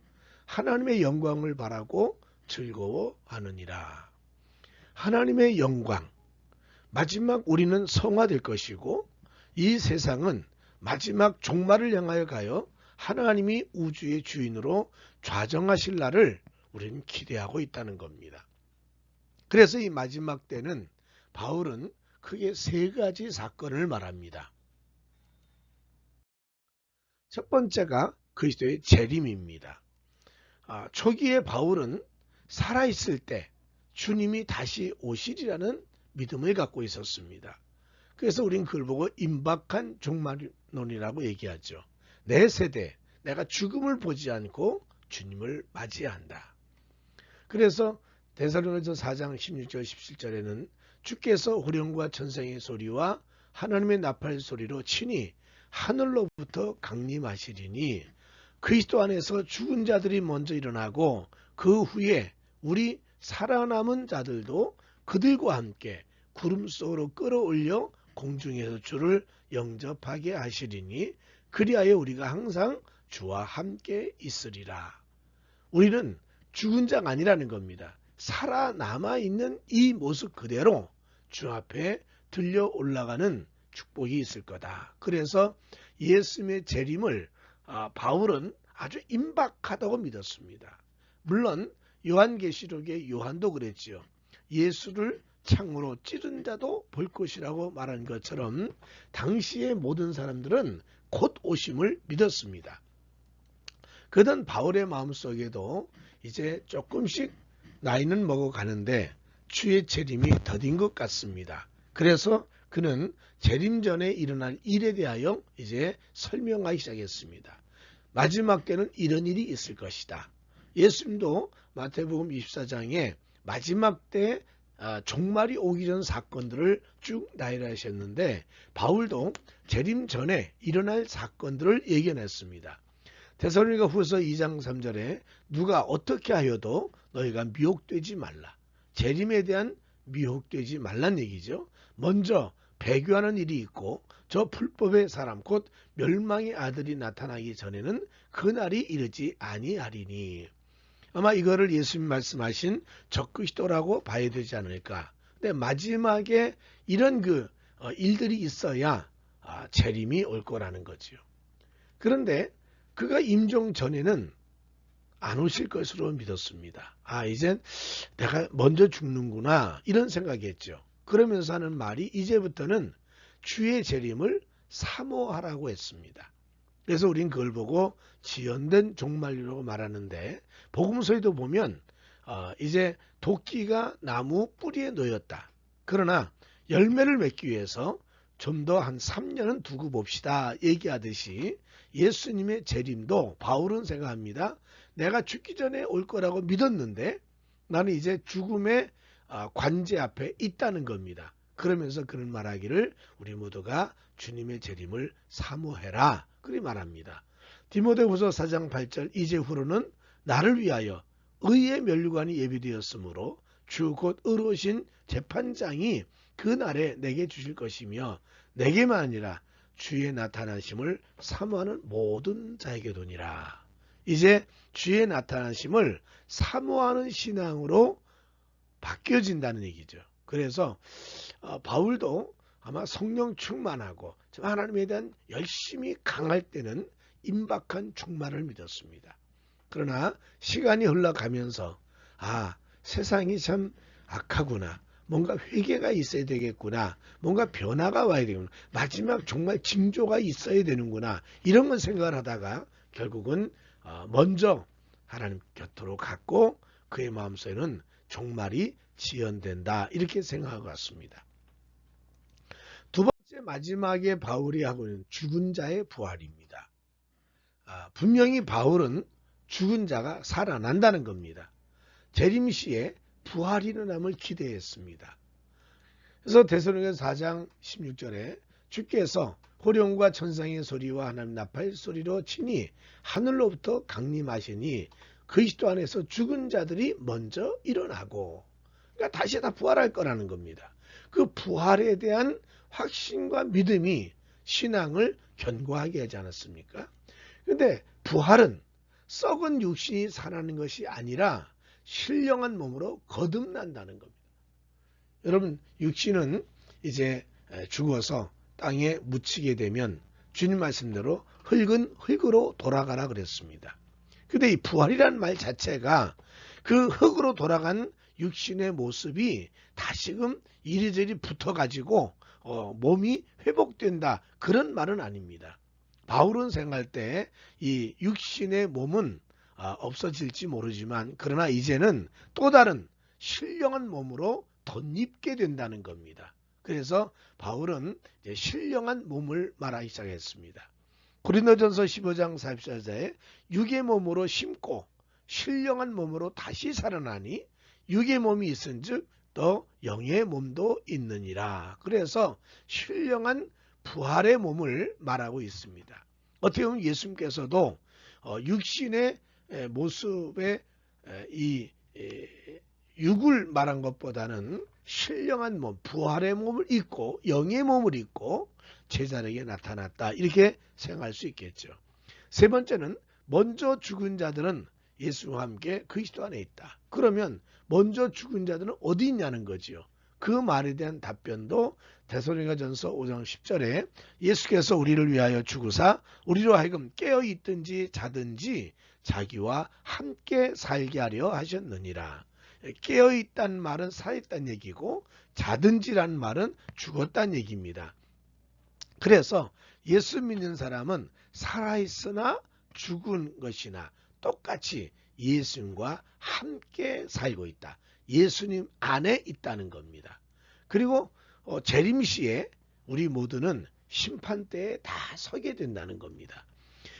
하나님의 영광을 바라고 즐거워하느니라. 하나님의 영광, 마지막 우리는 성화될 것이고 이 세상은 마지막 종말을 향하여 가요 하나님이 우주의 주인으로 좌정하실 날을 우리는 기대하고 있다는 겁니다. 그래서 이 마지막 때는 바울은 크게 세 가지 사건을 말합니다. 첫 번째가 그리스도의 재림입니다. 초기에 바울은 살아있을 때 주님이 다시 오시리라는 믿음을 갖고 있었습니다. 그래서 우린 그걸 보고 임박한 종말론이라고 얘기하죠. 내 세대, 내가 죽음을 보지 않고 주님을 맞이한다. 그래서 데살로니가서 4장 16절 17절에는 주께서 호령과 천상의 소리와 하나님의 나팔 소리로 친히 하늘로부터 강림하시리니 그리스도 안에서 죽은 자들이 먼저 일어나고 그 후에 우리 살아남은 자들도 그들과 함께 구름 속으로 끌어올려 공중에서 주를 영접하게 하시리니 그리하여 우리가 항상 주와 함께 있으리라. 우리는 죽은 자가 아니라는 겁니다. 살아남아 있는 이 모습 그대로 주 앞에 들려 올라가는 축복이 있을 거다. 그래서 예수님의 재림을 바울은 아주 임박하다고 믿었습니다. 물론 요한계시록의 요한도 그랬지요. 예수를 창으로 찌른 자도 볼 것이라고 말한 것처럼 당시의 모든 사람들은 곧 오심을 믿었습니다. 그러던 바울의 마음속에도 이제 조금씩 나이는 먹어가는데 주의 재림이 더딘 것 같습니다. 그래서 그는 재림 전에 일어날 일에 대하여 이제 설명하기 시작했습니다. 마지막 때는 이런 일이 있을 것이다. 예수님도 마태복음 24장에 마지막 때 종말이 오기 전 사건들을 쭉 나열하셨는데 바울도 재림 전에 일어날 사건들을 예견했습니다. 데살로니가 후서 2장 3절에 누가 어떻게 하여도 너희가 미혹되지 말라. 재림에 대한 미혹되지 말란 얘기죠. 먼저 배교하는 일이 있고 저 불법의 사람 곧 멸망의 아들이 나타나기 전에는 그날이 이르지 아니하리니. 아마 이거를 예수님 말씀하신 적그리스도라고 봐야 되지 않을까. 근데 마지막에 이런 일들이 있어야 재림이 올 거라는 거지요. 그런데 그가 임종 전에는 안 오실 것으로 믿었습니다. 이젠 내가 먼저 죽는구나 이런 생각이었죠. 그러면서 하는 말이 이제부터는 주의 재림을 사모하라고 했습니다. 그래서 우린 그걸 보고 지연된 종말이라고 말하는데 복음서에도 보면 이제 도끼가 나무 뿌리에 놓였다. 그러나 열매를 맺기 위해서 좀 더 한 3년은 두고 봅시다 얘기하듯이 예수님의 재림도 바울은 생각합니다. 내가 죽기 전에 올 거라고 믿었는데 나는 이제 죽음의 관제 앞에 있다는 겁니다. 그러면서 그런 말하기를 우리 모두가 주님의 재림을 사모해라 그리 말합니다. 디모데후서 4장 8절 이제후로는 나를 위하여 의의 면류관이 예비되었으므로 주 곧 의로우신 재판장이 그 날에 내게 주실 것이며 내게만 아니라 주의 나타나심을 사모하는 모든 자에게 도니라. 이제 주의 나타나심을 사모하는 신앙으로 바뀌어진다는 얘기죠. 그래서 바울도 아마 성령 충만하고 하나님에 대한 열심히 강할 때는 임박한 충만을 믿었습니다. 그러나 시간이 흘러가면서 세상이 참 악하구나. 뭔가 회개가 있어야 되겠구나. 뭔가 변화가 와야 되겠구나. 마지막 정말 징조가 있어야 되는구나. 이런 건 생각을 하다가 결국은 먼저 하나님 곁으로 갔고 그의 마음속에는 종말이 지연된다. 이렇게 생각하고 왔습니다. 두 번째 마지막에 바울이 하고 있는 죽은 자의 부활입니다. 분명히 바울은 죽은 자가 살아난다는 겁니다. 재림 시에 부활이 일어남을 기대했습니다. 그래서 데살로니가서 4장 16절에 주께서 호령과 천상의 소리와 하나님 나팔 소리로 치니 하늘로부터 강림하시니 그리스도 안에서 죽은 자들이 먼저 일어나고 그러니까 다시 다 부활할 거라는 겁니다. 그 부활에 대한 확신과 믿음이 신앙을 견고하게 하지 않았습니까? 그런데 부활은 썩은 육신이 살아나는 것이 아니라 신령한 몸으로 거듭난다는 겁니다. 여러분 육신은 이제 죽어서 땅에 묻히게 되면 주님 말씀대로 흙은 흙으로 돌아가라 그랬습니다. 근데 이 부활이라는 말 자체가 그 흙으로 돌아간 육신의 모습이 다시금 이리저리 붙어가지고 몸이 회복된다 그런 말은 아닙니다. 바울은 생각할 때 이 육신의 몸은 없어질지 모르지만 그러나 이제는 또 다른 신령한 몸으로 덧입게 된다는 겁니다. 그래서 바울은 이제 신령한 몸을 말하기 시작했습니다. 고린도전서 15장 44절에 육의 몸으로 심고 신령한 몸으로 다시 살아나니 육의 몸이 있은즉 또 영의 몸도 있느니라. 그래서 신령한 부활의 몸을 말하고 있습니다. 어떻게 보면 예수님께서도 육신의 모습의 이 육을 말한 것보다는 신령한 몸, 부활의 몸을 입고 영의 몸을 입고 제자에게 나타났다. 이렇게 생각할 수 있겠죠. 세 번째는 먼저 죽은 자들은 예수와 함께 그리스도 안에 있다. 그러면 먼저 죽은 자들은 어디 있냐는 거지요. 그 말에 대한 답변도 데살로니가전서 5장 10절에 예수께서 우리를 위하여 죽으사 우리로 하여금 깨어있든지 자든지 자기와 함께 살게 하려 하셨느니라. 깨어있다는 말은 살아있다는 얘기고 자든지라는 말은 죽었다는 얘기입니다. 그래서 예수 믿는 사람은 살아있으나 죽은 것이나 똑같이 예수님과 함께 살고 있다. 예수님 안에 있다는 겁니다. 그리고 재림 시에 우리 모두는 심판대에 다 서게 된다는 겁니다.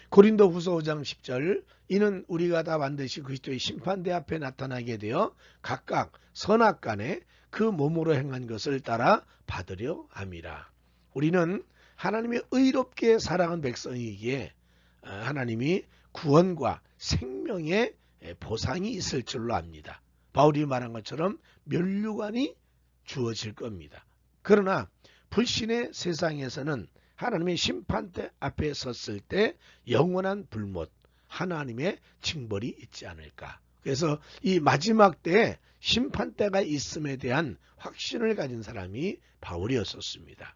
고린도후서 5장 10절 이는 우리가 다 반드시 그리스도의 심판대 앞에 나타나게 되어 각각 선악간에 그 몸으로 행한 것을 따라 받으려 함이라. 우리는 하나님의 의롭게 살아간 백성이기에 하나님이 구원과 생명의 보상이 있을 줄로 압니다. 바울이 말한 것처럼 면류관이 주어질 겁니다. 그러나 불신의 세상에서는 하나님의 심판대 앞에 섰을 때 영원한 불못, 하나님의 징벌이 있지 않을까. 그래서 이 마지막 때에 심판대가 있음에 대한 확신을 가진 사람이 바울이었었습니다.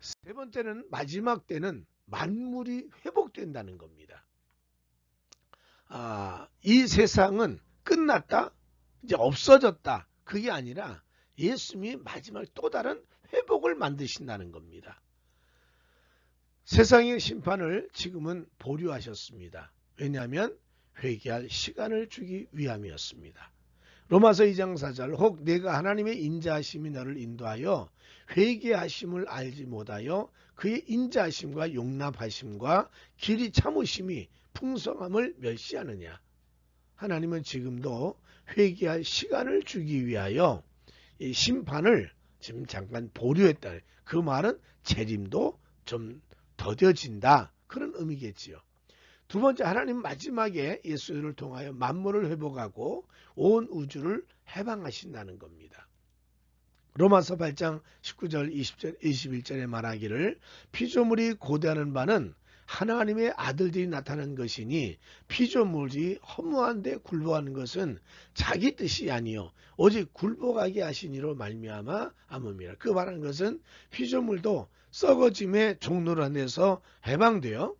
세 번째는 마지막 때는 만물이 회복된다는 겁니다. 이 세상은 끝났다, 이제 없어졌다, 그게 아니라 예수님이 마지막 또 다른 회복을 만드신다는 겁니다. 세상의 심판을 지금은 보류하셨습니다. 왜냐하면 회개할 시간을 주기 위함이었습니다. 로마서 2장 4절 혹 내가 하나님의 인자하심이 너를 인도하여 회개하심을 알지 못하여 그의 인자하심과 용납하심과 길이 참으심이 풍성함을 멸시하느냐. 하나님은 지금도 회개할 시간을 주기 위하여 이 심판을 지금 잠깐 보류했다. 그 말은 재림도 좀 더뎌진다, 그런 의미겠지요. 두 번째, 하나님 마지막에 예수를 통하여 만물을 회복하고 온 우주를 해방하신다는 겁니다. 로마서 8장 19절 20절 21절에 말하기를 피조물이 고대하는 바는 하나님의 아들들이 나타난 것이니 피조물이 허무한데 굴복하는 것은 자기 뜻이 아니요 오직 굴복하게 하시니로 말미암아 암음이라. 그 말하는 것은 피조물도 썩어짐의 종로로 안에서 해방되어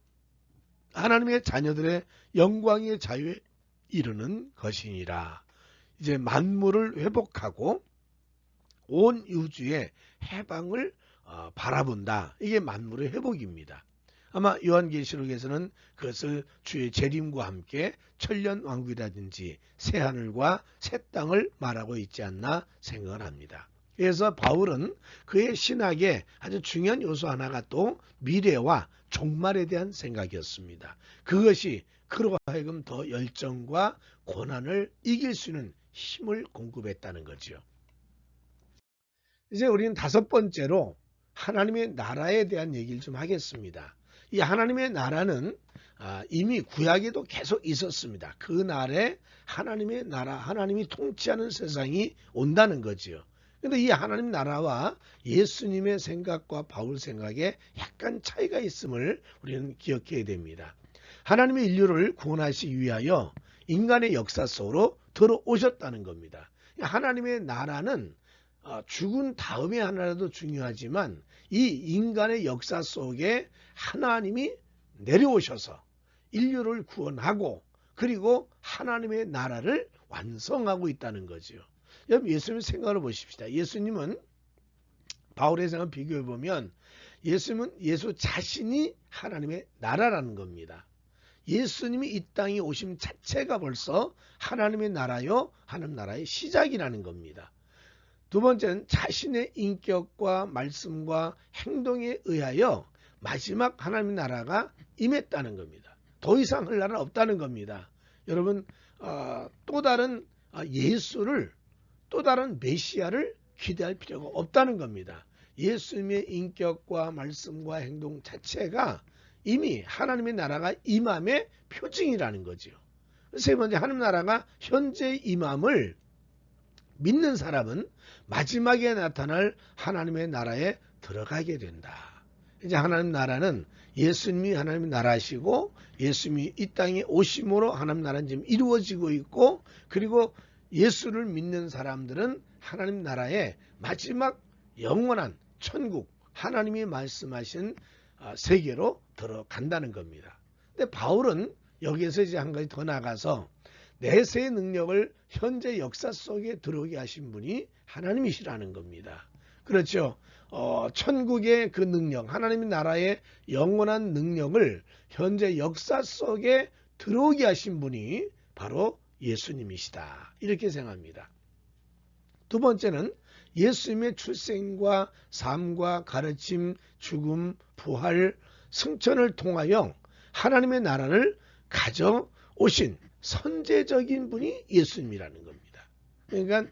하나님의 자녀들의 영광의 자유에 이르는 것이니라. 이제 만물을 회복하고 온 우주의 해방을 바라본다. 이게 만물의 회복입니다. 아마 요한계시록에서는 그것을 주의 재림과 함께 천년왕국이라든지 새하늘과 새 땅을 말하고 있지 않나 생각을 합니다. 그래서 바울은 그의 신학의 아주 중요한 요소 하나가 또 미래와 종말에 대한 생각이었습니다. 그것이 그로 하여금 더 열정과 고난을 이길 수 있는 힘을 공급했다는 거죠. 이제 우리는 다섯 번째로 하나님의 나라에 대한 얘기를 좀 하겠습니다. 이 하나님의 나라는 이미 구약에도 계속 있었습니다. 그 날에 하나님의 나라, 하나님이 통치하는 세상이 온다는 거지요. 그런데 이 하나님 나라와 예수님의 생각과 바울 생각에 약간 차이가 있음을 우리는 기억해야 됩니다. 하나님의 인류를 구원하시기 위하여 인간의 역사 속으로 들어오셨다는 겁니다. 하나님의 나라는 죽은 다음에 하나라도 중요하지만 이 인간의 역사 속에 하나님이 내려오셔서 인류를 구원하고 그리고 하나님의 나라를 완성하고 있다는 거죠. 여러분 예수님 생각을 보십시다. 예수님은 바울의 생각을 비교해 보면 예수님은 예수 자신이 하나님의 나라라는 겁니다. 예수님이 이 땅에 오심 자체가 벌써 하나님의 나라요, 하나님 나라의 시작이라는 겁니다. 두 번째는 자신의 인격과 말씀과 행동에 의하여 마지막 하나님의 나라가 임했다는 겁니다. 더 이상 할 나라는 없다는 겁니다. 여러분 또 다른 예수를, 또 다른 메시아를 기대할 필요가 없다는 겁니다. 예수님의 인격과 말씀과 행동 자체가 이미 하나님의 나라가 임함의 표징이라는 거죠. 세 번째, 하나님 나라가 현재 임함을 믿는 사람은 마지막에 나타날 하나님의 나라에 들어가게 된다. 이제 하나님 나라는 예수님이 하나님의 나라시고 예수님이 이 땅에 오심으로 하나님 나라는 지금 이루어지고 있고, 그리고 예수를 믿는 사람들은 하나님 나라의 마지막 영원한 천국, 하나님이 말씀하신 세계로 들어간다는 겁니다. 근데 바울은 여기에서 이제 한 가지 더 나가서 내세의 능력을 현재 역사 속에 들어오게 하신 분이 하나님이시라는 겁니다. 그렇죠. 천국의 그 능력, 하나님의 나라의 영원한 능력을 현재 역사 속에 들어오게 하신 분이 바로 예수님이시다. 이렇게 생각합니다. 두 번째는 예수님의 출생과 삶과 가르침, 죽음, 부활, 승천을 통하여 하나님의 나라를 가져오신 선제적인 분이 예수님이라는 겁니다. 그러니까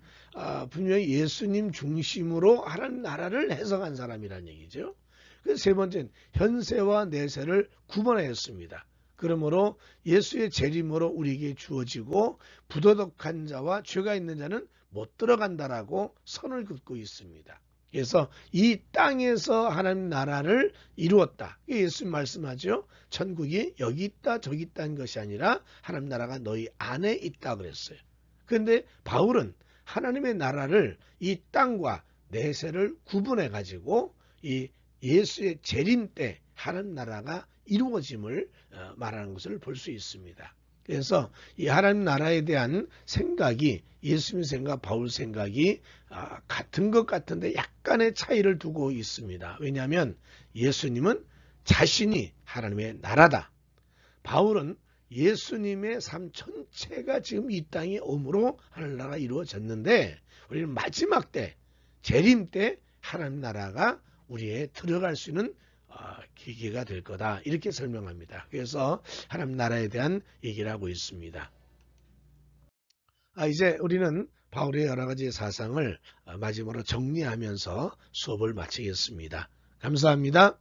분명히 예수님 중심으로 하나님 나라를 해석한 사람이라는 얘기죠. 그 세 번째는 현세와 내세를 구분하였습니다. 그러므로 예수의 재림으로 우리에게 주어지고 부도덕한 자와 죄가 있는 자는 못 들어간다라고 선을 긋고 있습니다. 그래서 이 땅에서 하나님 나라를 이루었다. 예수님 말씀하죠. 천국이 여기 있다 저기 있다는 것이 아니라 하나님 나라가 너희 안에 있다 그랬어요. 그런데 바울은 하나님의 나라를 이 땅과 내세를 구분해 가지고 이 예수의 재림 때 하나님 나라가 이루어짐을 말하는 것을 볼 수 있습니다. 그래서 이 하나님 나라에 대한 생각이 예수님 생각, 바울 생각이 같은 것 같은데 약간의 차이를 두고 있습니다. 왜냐하면 예수님은 자신이 하나님의 나라다. 바울은 예수님의 삶 전체가 지금 이 땅에 오므로 하늘나라가 이루어졌는데 우리는 마지막 때 재림 때 하나님 나라가 우리에 들어갈 수 있는 기회가 될 거다. 이렇게 설명합니다. 그래서 하나님 나라에 대한 얘기를 하고 있습니다. 이제 우리는 바울의 여러 가지 사상을 마지막으로 정리하면서 수업을 마치겠습니다. 감사합니다.